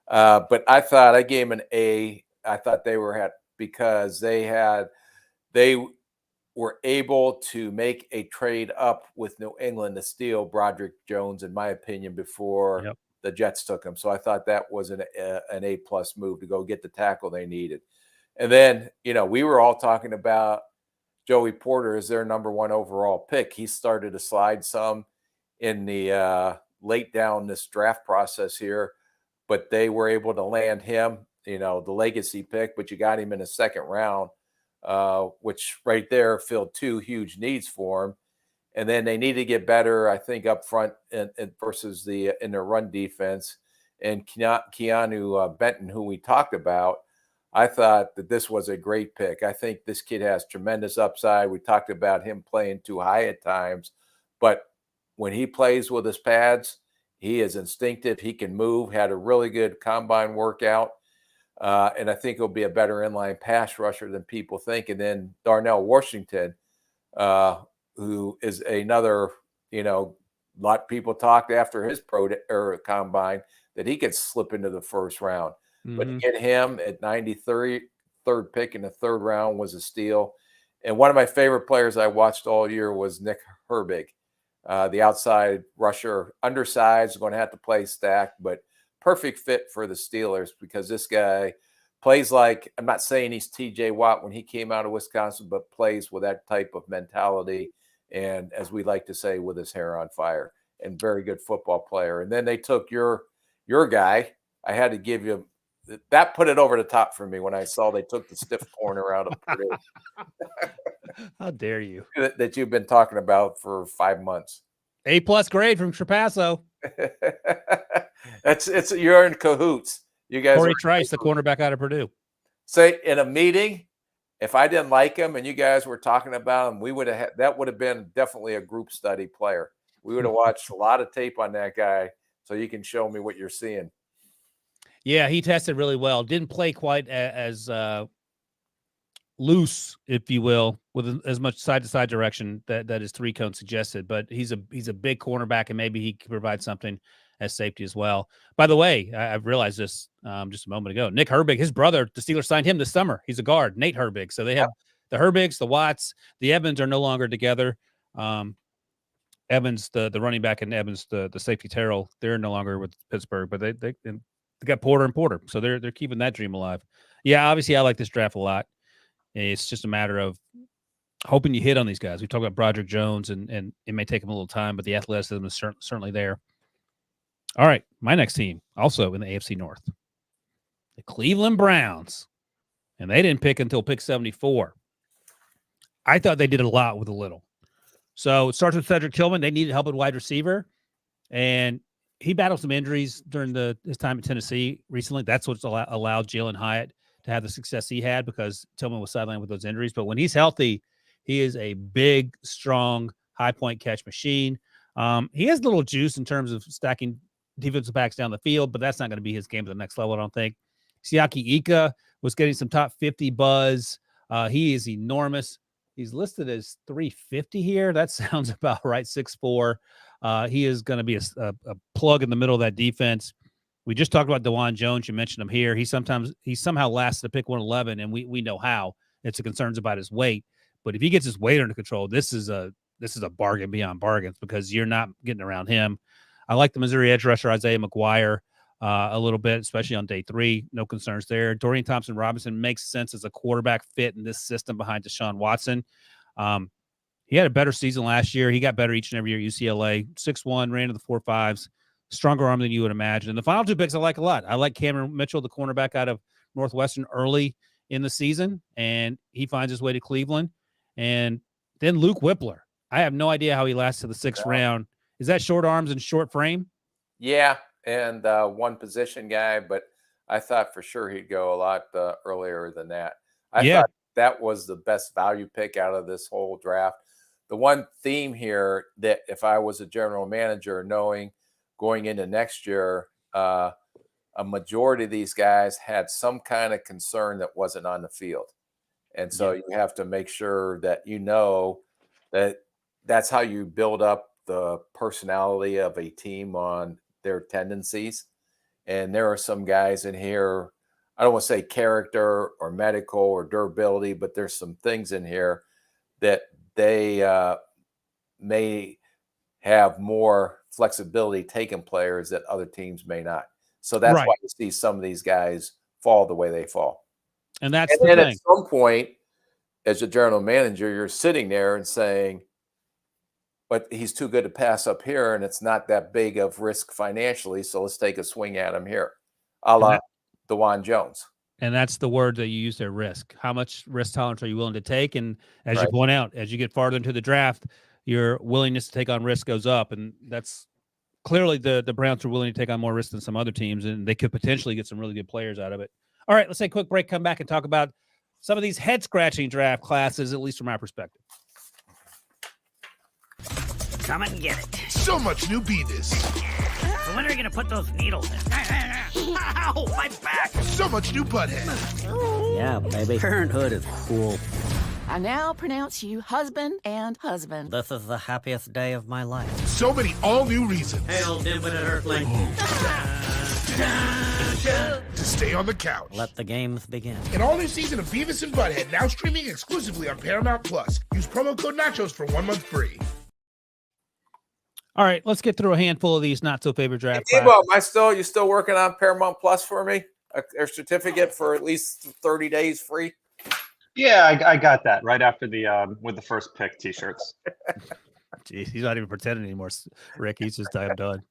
But I thought I gave him an A. I thought they were because they were able to make a trade up with New England to steal Broderick Jones, in my opinion, before the Jets took him. So I thought that was an A+ move to go get the tackle they needed. And then, we were all talking about Joey Porter as their number 1 overall pick. He started to slide some in the late down this draft process here. But they were able to land him, the legacy pick, but you got him in the 2nd round, which right there filled 2 huge needs for him. And then they need to get better, I think, up front and versus in their run defense. And Keanu Benton, who we talked about, I thought that this was a great pick. I think this kid has tremendous upside. We talked about him playing too high at times, but when he plays with his pads, he is instinctive. He can move, had a really good combine workout. And I think he'll be a better inline pass rusher than people think. And then Darnell Washington, who is another, a lot of people talked after his combine that he could slip into the 1st round. Mm-hmm. But to get him at 93rd pick in the 3rd round was a steal. And one of my favorite players I watched all year was Nick Herbig. The outside rusher, undersized, going to have to play stack, but perfect fit for the Steelers because this guy plays like, I'm not saying he's TJ Watt when he came out of Wisconsin, but plays with that type of mentality. And as we like to say, with his hair on fire, and very good football player. And then they took your guy. I had to give you that, put it over the top for me when I saw they took the stiff corner out of Purdue. How dare you? That you've been talking about for 5 months. A+ grade from Trapasso. You're in cahoots. You guys. Corey Trice, the cornerback out of Purdue. Say in a meeting, if I didn't like him and you guys were talking about him, that would have been definitely a group study player. We would have watched a lot of tape on that guy, so you can show me what you're seeing. Yeah, he tested really well. Didn't play quite as loose, if you will, with as much side-to-side direction that his three-cone suggested. But he's a big cornerback, and maybe he can provide something as safety as well. By the way, I've realized this just a moment ago. Nick Herbig, his brother, the Steelers signed him this summer. He's a guard, Nate Herbig. So they have the Herbigs, the Watts, the Evans are no longer together. Evans, the running back, and Evans, the safety Terrell, they're no longer with Pittsburgh, but they got Porter and Porter, so they're keeping that dream alive. Yeah, obviously I like this draft a lot. It's just a matter of hoping you hit on these guys. We talked about Broderick Jones, and it may take him a little time, but the athleticism is certainly there. All right, my next team, also in the AFC North, the Cleveland Browns, and they didn't pick until pick 74. I thought they did a lot with a little. So it starts with Cedric Tillman. They needed help at wide receiver, and he battled some injuries during his time at Tennessee recently. That's what's allowed Jalen Hyatt to have the success he had, because Tillman was sidelined with those injuries. But when he's healthy, he is a big, strong, high-point catch machine. He has little juice in terms of stacking defensive backs down the field, but that's not going to be his game at the next level, I don't think. Siaki Ika was getting some top 50 buzz. He is enormous. He's listed as 350 here. That sounds about right, 6'4". He is going to be a plug in the middle of that defense. We just talked about DeJuan Jones. You mentioned him here. He somehow lasts to pick 111, and we know how. It's a concerns about his weight. But if he gets his weight under control, this is a bargain beyond bargains, because you're not getting around him. I like the Missouri edge rusher Isaiah McGuire a little bit, especially on day 3. No concerns there. Dorian Thompson-Robinson makes sense as a quarterback fit in this system behind Deshaun Watson. He had a better season last year. He got better each and every year at UCLA. 6'1", ran to the 4.5s. Stronger arm than you would imagine. And the final 2 picks I like a lot. I like Cameron Mitchell, the cornerback out of Northwestern, early in the season, and he finds his way to Cleveland. And then Luke Whippler. I have no idea how he lasts to the 6th round. Is that short arms and short frame? Yeah, and one position guy, but I thought for sure he'd go a lot earlier than that. I thought that was the best value pick out of this whole draft. The one theme here that if I was a general manager, knowing going into next year, a majority of these guys had some kind of concern that wasn't on the field. And so you have to make sure that you know that that's how you build up the personality of a team on their tendencies. And there are some guys in here, I don't want to say character or medical or durability, but there's some things in here that they may have more flexibility taking players that other teams may not. So that's why you see some of these guys fall the way they fall. And that's the thing. At some point, as a general manager, you're sitting there and saying, but he's too good to pass up here, and it's not that big of risk financially, so let's take a swing at him here, a la DeJuan Jones. And that's the word that you use there, risk. How much risk tolerance are you willing to take? And as you point out, as you get farther into the draft, your willingness to take on risk goes up. And that's clearly the Browns are willing to take on more risk than some other teams, and they could potentially get some really good players out of it. All right, let's take a quick break, come back and talk about some of these head-scratching draft classes, at least from our perspective. Come and get it. So much new beavis. So when are you going to put those needles in? Ow, my back. So much new butthead. Yeah, baby. Parenthood is cool. I now pronounce you husband and husband. This is the happiest day of my life. So many all new reasons. Hail, infinite earthling. To stay on the couch. Let the games begin. An all new season of Beavis and Butthead now streaming exclusively on Paramount Plus. Use promo code Nachos for 1 month free. All right, let's get through a handful of these not so favorite draft classes. You still working on Paramount Plus for me? A certificate for at least 30 days free? Yeah, I got that right after the with the first pick t-shirts. Jeez, he's not even pretending anymore, Rick. He's just done.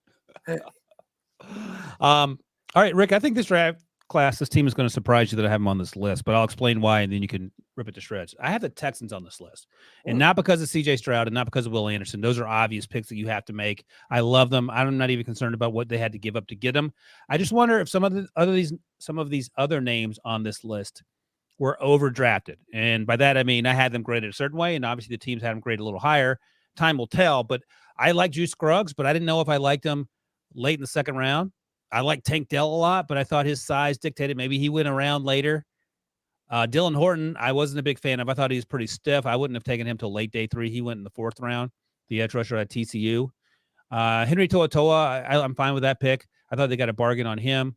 All right, Rick, I think this draft class, this team is going to surprise you that I have them on this list, but I'll explain why, and then you can rip it to shreds. I have the Texans on this list, and not because of C.J. Stroud and not because of Will Anderson. Those are obvious picks that you have to make. I love them. I'm not even concerned about what they had to give up to get them. I just wonder if some of these other names on this list were overdrafted, and by that I mean I had them graded a certain way, and obviously the teams had them graded a little higher. Time will tell, but I like Juice Scruggs, but I didn't know if I liked him late in the second round. I like Tank Dell a lot, but I thought his size dictated maybe he went around later. Dylan Horton, I wasn't a big fan of. I thought he was pretty stiff. I wouldn't have taken him till late day 3. He went in the 4th round, the edge rusher at TCU. Henry To'oTo'o, I'm fine with that pick. I thought they got a bargain on him.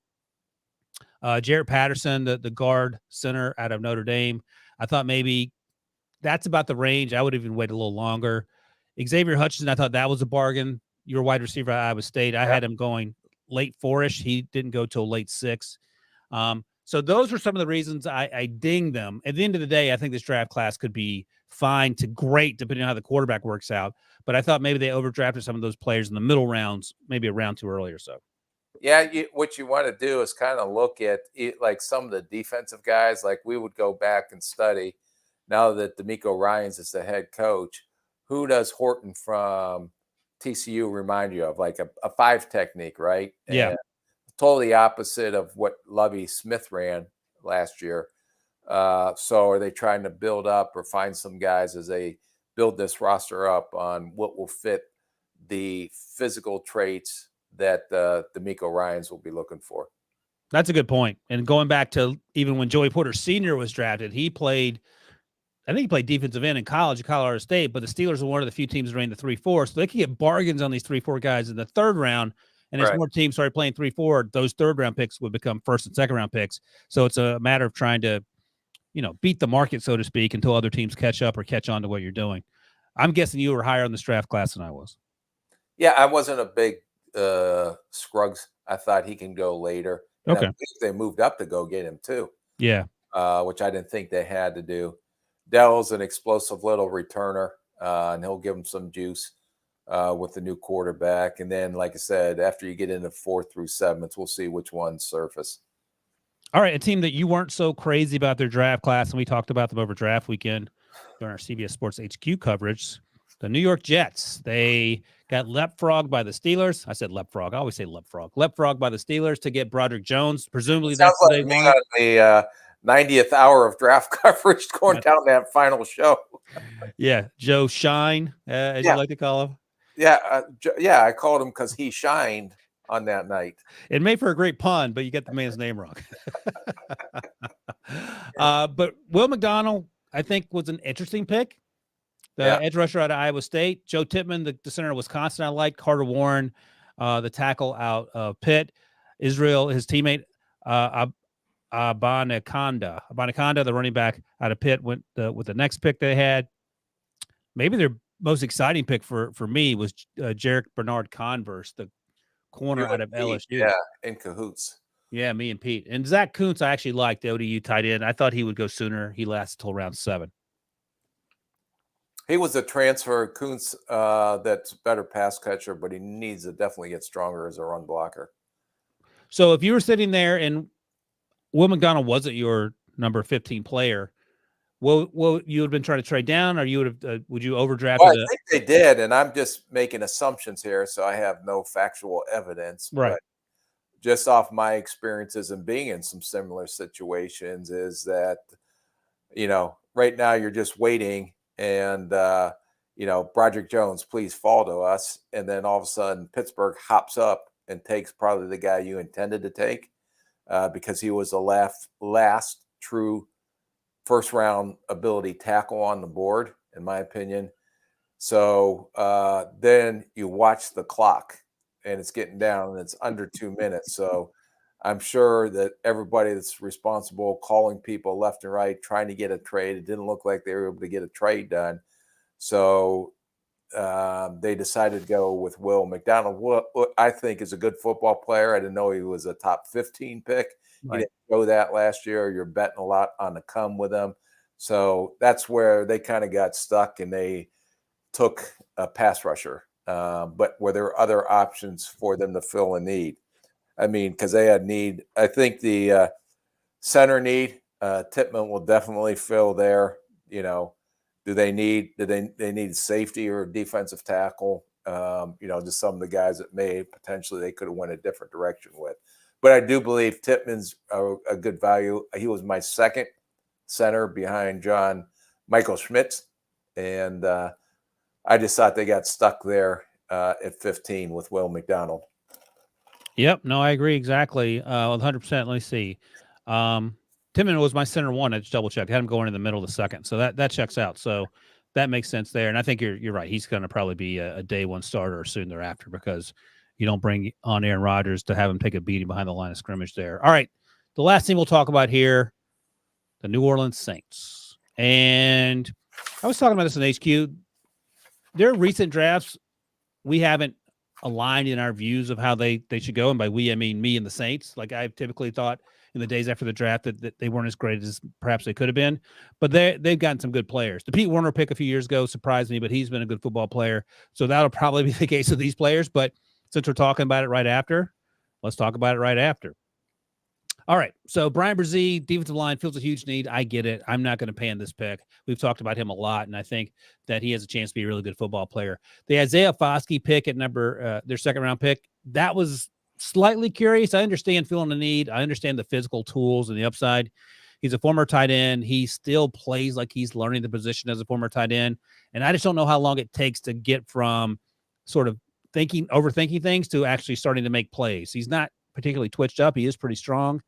Jarrett Patterson, the guard center out of Notre Dame. I thought maybe that's about the range. I would even wait a little longer. Xavier Hutchinson, I thought that was a bargain. Your wide receiver at Iowa State. I had him going late 4-ish. He didn't go till late 6. So those are some of the reasons I ding them. At the end of the day, I think this draft class could be fine to great, depending on how the quarterback works out. But I thought maybe they overdrafted some of those players in the middle rounds, maybe a round too early or so. Yeah, what you want to do is kind of look at it, like some of the defensive guys. Like we would go back and study. Now that D'Amico Ryans is the head coach, who does Horton from TCU remind you of? Like a 5 technique, right? Yeah. And totally opposite of what Lovie Smith ran last year. So are they trying to build up or find some guys as they build this roster up on what will fit the physical traits that D'Amico Ryans will be looking for? That's a good point. And going back to even when Joey Porter Sr. was drafted, I think he played defensive end in college at Colorado State, but the Steelers were one of the few teams that ran the 3-4, so they could get bargains on these 3-4 guys in the 3rd round. And as more teams started playing 3-4, those 3rd round picks would become 1st and 2nd round picks. So it's a matter of trying to, beat the market, so to speak, until other teams catch up or catch on to what you're doing. I'm guessing you were higher on this draft class than I was. Yeah, I wasn't a big Scruggs. I thought he can go later. And Okay. I think they moved up to go get him too. Yeah. Which I didn't think they had to do. Dell's an explosive little returner, and he'll give him some juice with the new quarterback. And then, like I said, after you get into 4th through 7th, we'll see which ones surface. All right, a team that you weren't so crazy about their draft class, and we talked about them over draft weekend during our CBS Sports HQ coverage, the New York Jets. They got leapfrogged by the Steelers. I said leapfrog. I always say leapfrog. Leapfrog by the Steelers to get Broderick Jones. Presumably that's what they wanted. The 90th hour of draft coverage going down that final show. Yeah, Joe Shine, as you like to call him. Yeah, I called him because he shined on that night. It made for a great pun, but you get the man's name wrong. But Will McDonald, I think, was an interesting pick. The edge rusher out of Iowa State. Joe Tippmann, the center of Wisconsin, I like. Carter Warren, the tackle out of Pitt. Israel, his teammate, Abanikanda, the running back out of Pitt, went with the next pick they had. Maybe their most exciting pick for me was Jarek Bernard Converse, the corner out of LSU. Yeah, in cahoots. Yeah, me and Pete. And Zach Kuntz, I actually liked, the ODU tight end. I thought he would go sooner. He lasted till round 7. He was a transfer. Kuntz, that's better pass catcher, but he needs to definitely get stronger as a run blocker. So if you were sitting there and Will McDonald wasn't your number 15 player, well, you would have been trying to trade down, or you would have would you overdraft? Well, I think they did, and I'm just making assumptions here, so I have no factual evidence. Right. But just off my experiences and being in some similar situations, is that right now you're just waiting, and Broderick Jones, please fall to us, and then all of a sudden Pittsburgh hops up and takes probably the guy you intended to take, because he was the last true first round ability tackle on the board, in my opinion. So then you watch the clock and it's getting down and it's under 2 minutes. So I'm sure that everybody that's responsible, calling people left and right, trying to get a trade, it didn't look like they were able to get a trade done. So they decided to go with Will McDonald. What I think is a good football player. I didn't know he was a top 15 pick. Right. He didn't show that last year. You're betting a lot on the come with him. So that's where they kind of got stuck, and they took a pass rusher. But were there other options for them to fill a need? I mean, because they had need. I think the center need, Tippmann will definitely fill there. You know, they need safety or defensive tackle? You know, just some of the guys that may potentially they could have went a different direction with. But I do believe Tippmann's a good value. He was my second center behind Michael Schmitz, and I just thought they got stuck there at 15 with Will McDonald. Yep. No, I agree exactly. 100%. Let me see. Tippmann was my center one. I just double checked. Had him going in the middle of the second. So that checks out. So that makes sense there. And I think you're right. He's going to probably be a day one starter soon thereafter because you don't bring on Aaron Rodgers to have him take a beating behind the line of scrimmage there. All right. The last thing we'll talk about here, the New Orleans Saints. And I was talking about this in HQ. Their recent drafts, we haven't aligned in our views of how they should go. And by we, I mean me and the Saints. Like I've typically thought in the days after the draft that they weren't as great as perhaps they could have been. But they've gotten some good players. The Pete Werner pick a few years ago surprised me, but he's been a good football player. So that'll probably be the case with these players. But since we're talking about it right after, let's talk about it right after. All right. So Brian Brzee, defensive line, feels a huge need. I get it. I'm not going to pan this pick. We've talked about him a lot, and I think that he has a chance to be a really good football player. The Isaiah Foskey pick at their second round pick, that was slightly curious. I understand feeling the need. I understand the physical tools and the upside. He's a former tight end. He still plays like he's learning the position as a former tight end. And I just don't know how long it takes to get from sort of overthinking things to actually starting to make plays. He's not particularly twitched up. He is pretty strong.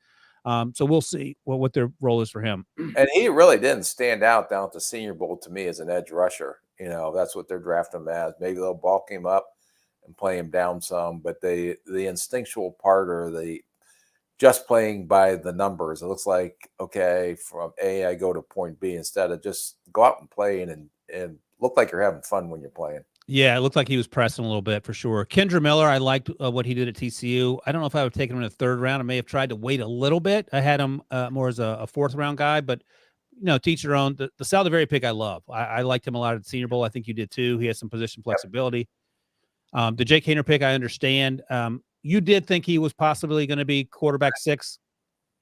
So we'll see what their role is for him. And he really didn't stand out down at the Senior Bowl to me as an edge rusher. You know, that's what they're drafting him as. Maybe they'll bulk him up and play him down some, but the instinctual part or the just playing by the numbers, it looks like, okay, from A, I go to point B instead of just go out and play and look like you're having fun when you're playing. Yeah, it looked like he was pressing a little bit for sure. Kendra Miller, I liked what he did at TCU. I don't know if I would have taken him in the third round. I may have tried to wait a little bit. I had him more as a fourth round guy, but you know, teach your own. The Saldivari pick I love. I liked him a lot at the Senior Bowl. I think you did too. He has some position flexibility. The Jake Haener pick, I understand. You did think he was possibly going to be quarterback 6.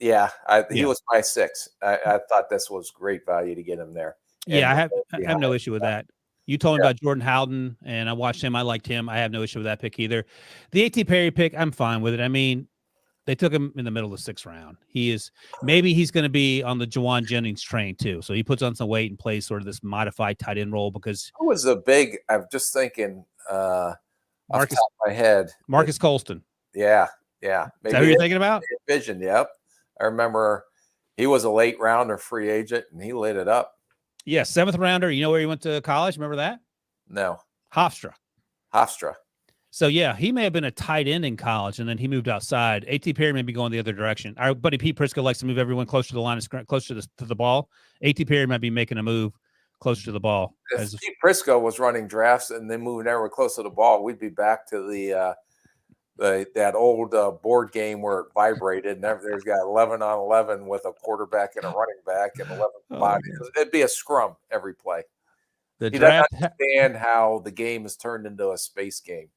Yeah, he was my 6. I thought this was great value to get him there. Yeah, I have no issue with that. You told me about Jordan Howden, and I watched him. I liked him. I have no issue with that pick either. The A.T. Perry pick, I'm fine with it. I mean, they took him in the middle of the 6th round. Maybe he's going to be on the Jawan Jennings train too. So he puts on some weight and plays sort of this modified tight end role because who was I'm just thinking off the top of my head. Marcus Colston. Yeah. Maybe is that who you're thinking about? Vision, yep. I remember he was a late rounder free agent, and he lit it up. Yeah, 7th rounder. You know where he went to college? Remember that? No. Hofstra. So, yeah, he may have been a tight end in college, and then he moved outside. A.T. Perry may be going the other direction. Our buddy Pete Prisco likes to move everyone closer to the line, closer to the ball. A.T. Perry might be making a move closer to the ball. If Pete Prisco was running drafts and then moving everyone close to the ball, we'd be back to that old board game where it vibrated and there's got 11 on 11 with a quarterback and a running back and 11 bodies. It'd be a scrum every play. He doesn't understand how the game has turned into a space game.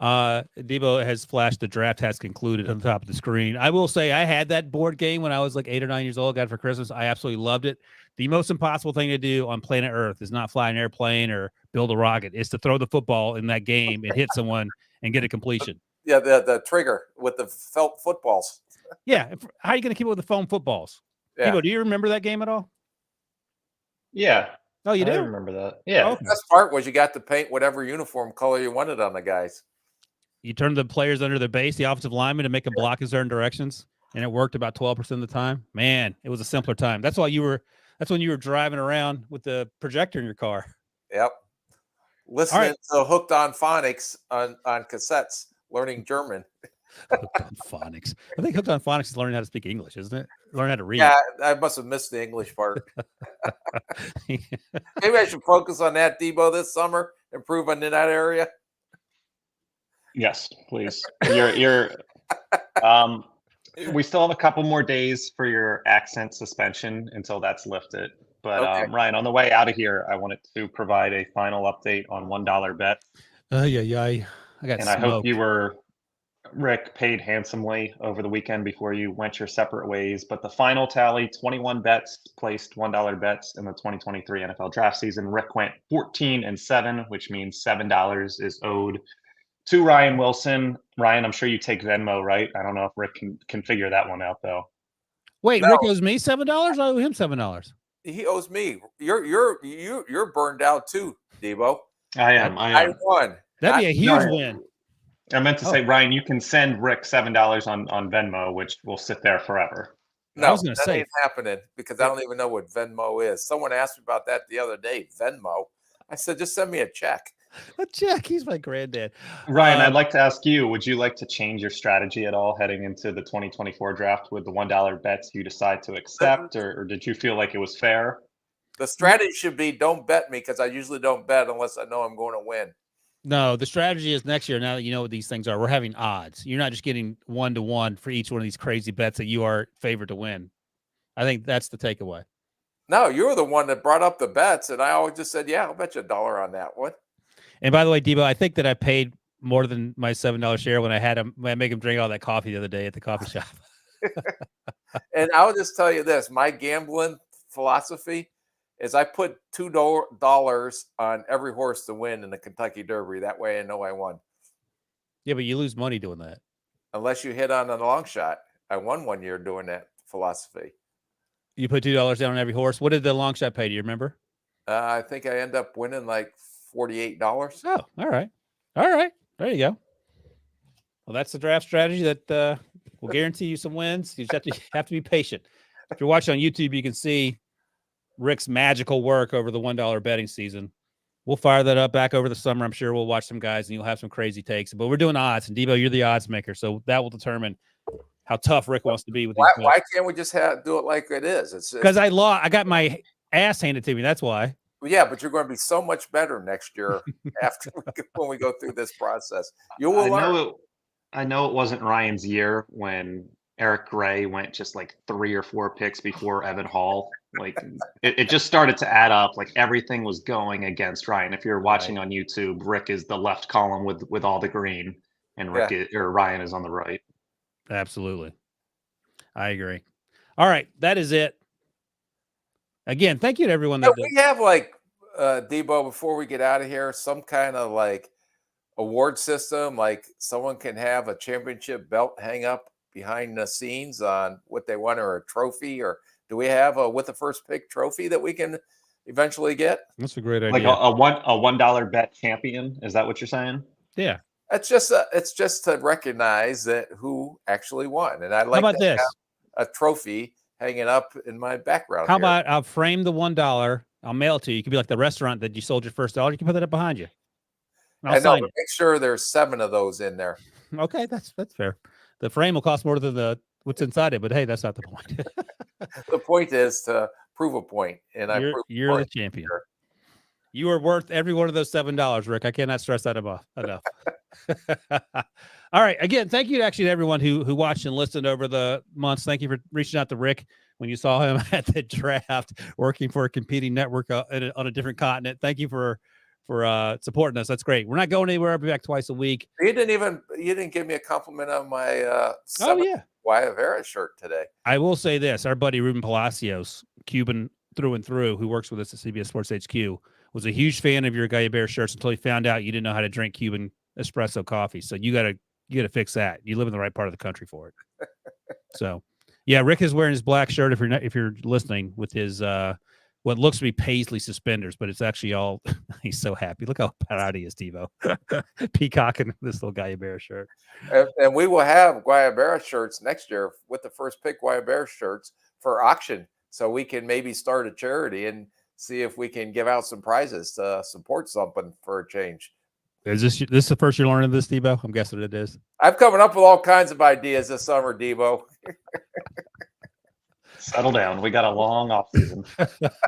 Debo has flashed the draft has concluded on the top of the screen. I will say I had that board game when I was like 8 or 9 years old. Got it for Christmas. I absolutely loved it. The most impossible thing to do on planet Earth is not fly an airplane or build a rocket. It's to throw the football in that game and hit someone and get a completion. Yeah, the trigger with the felt footballs. Yeah, how are you going to keep it with the foam footballs? Yeah. Debo, do you remember that game at all? Yeah. Oh, you do? I remember that. Yeah. The best part was you got to paint whatever uniform color you wanted on the guys. You turned the players under the base, the offensive lineman, to make them block in certain directions, and it worked about 12% of the time. Man, it was a simpler time. That's when you were driving around with the projector in your car. Yep. Listening to Hooked on Phonics on cassettes. Learning German. Hooked on Phonics. I think Hooked on Phonics is learning how to speak English, isn't it? Learn how to read. Yeah, I must have missed the English part. Maybe I should focus on that, Debo, this summer. Improve in that area. Yes, please. We still have a couple more days for your accent suspension until that's lifted. But okay. Ryan, on the way out of here, I wanted to provide a final update on $1 bet. Yeah. I got smoked. I hope you were Rick paid handsomely over the weekend before you went your separate ways, but the final tally, 21 bets placed $1 bets in the 2023 NFL draft season. Rick went 14-7, which means $7 is owed to Ryan Wilson. Ryan, I'm sure you take Venmo, right? I don't know if Rick can figure that one out though. Wait, No. Rick owes me $7? I owe him $7. He owes me. You're burned out too, Debo. I am. I won. That'd be a huge no. win. I meant to say, Ryan, you can send Rick $7 on Venmo, which will sit there forever. No, I was gonna that say- ain't happening because I don't even know what Venmo is. Someone asked me about that the other day. Venmo. I said, just send me a check. A check. He's my granddad. Ryan, I'd like to ask you, would you like to change your strategy at all heading into the 2024 draft with the $1 bets you decide to accept, or did you feel like it was fair? The strategy should be don't bet me because I usually don't bet unless I know I'm going to win. No, the strategy is next year. Now that you know what these things are, we're having odds. You're not just getting 1-to-1 for each one of these crazy bets that you are favored to win. I think that's the takeaway. No, you were the one that brought up the bets, and I always just said, yeah, I'll bet you $1 on that one. And by the way, Debo, I think that I paid more than my $7 share when I make him drink all that coffee the other day at the coffee shop. And I'll just tell you this, my gambling philosophy is I put $2 on every horse to win in the Kentucky Derby. That way I know I won. Yeah, but you lose money doing that. Unless you hit on a long shot. I won one year doing that philosophy. You put $2 down on every horse. What did the long shot pay? Do you remember? I think I end up winning like $48. Oh, all right. All right. There you go. Well, that's the draft strategy that will guarantee you some wins. You just have to be patient. If you're watching on YouTube, you can see Rick's magical work over the $1 betting season. We'll fire that up back over the summer. I'm sure we'll watch some guys and you'll have some crazy takes. But we're doing odds, and Debo, you're the odds maker, so that will determine how tough Rick wants to be with these. Why can't we just do it like it is? It's because I got my ass handed to me. That's why. Yeah, but you're going to be so much better next year after when we go through this process. You will learn. I know it wasn't Ryan's year when Eric Gray went just like 3 or 4 picks before Evan Hall. Like it just started to add up. Like everything was going against Ryan. If you're watching on YouTube, Rick is the left column with all the green, and Ryan is on the right. Absolutely, I agree. All right, that is it. Again, thank you to everyone. That we have like Debo, before we get out of here, some kind of like award system, like someone can have a championship belt hang up behind the scenes on what they want, or a trophy, or do we have a with the first pick trophy that we can eventually get? That's a great idea. Like a $1 bet champion. Is that what you're saying? Yeah. It's just to recognize that who actually won. And I'd like How about to this? have a trophy hanging up in my background. How about I'll frame the $1, I'll mail it to you. You can be like the restaurant that you sold your first $1. You can put that up behind you. I know, but make sure there's 7 of those in there. Okay, that's fair. The frame will cost more than what's inside it, but hey, that's not the point. The point is to prove a point, and you're the champion. Here. You are worth every one of those $7, Rick. I cannot stress that enough. All right. Again, thank you to everyone who watched and listened over the months. Thank you for reaching out to Rick when you saw him at the draft, working for a competing network on a different continent. Thank you for supporting us. That's great. We're not going anywhere. I'll be back twice a week. You didn't give me a compliment on my Guayabera shirt today. I will say this: our buddy Ruben Palacios, Cuban through and through, who works with us at CBS Sports HQ, was a huge fan of your Guayabera shirts until he found out you didn't know how to drink Cuban espresso coffee. So you gotta fix that. You live in the right part of the country for it. So yeah, Rick is wearing his black shirt if you're listening, with his what looks to be paisley suspenders, but it's actually all he's so happy. Look how proud he is, Devo. Peacocking this little Guayabera shirt. And we will have Guayabera shirts next year with the first pick Guayabera shirts for auction. So we can maybe start a charity and see if we can give out some prizes to support something for a change. Is this the first you're learning this, Debo? I'm guessing it is. I'm coming up with all kinds of ideas this summer, Debo. Settle down. We got a long off season.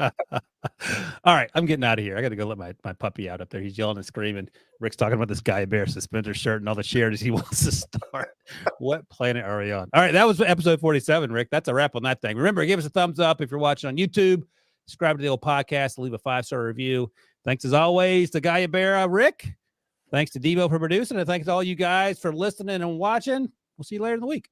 All right, I'm getting out of here. I got to go let my puppy out up there. He's yelling and screaming. Rick's talking about this Guayabera suspender shirt and all the charities he wants to start. What planet are we on? All right, that was episode 47, Rick. That's a wrap on that thing. Remember, give us a thumbs up if you're watching on YouTube. Subscribe to the old podcast. Leave a 5-star review. Thanks as always to Guayabera, Rick. Thanks to Debo for producing, and thanks to all you guys for listening and watching. We'll see you later in the week.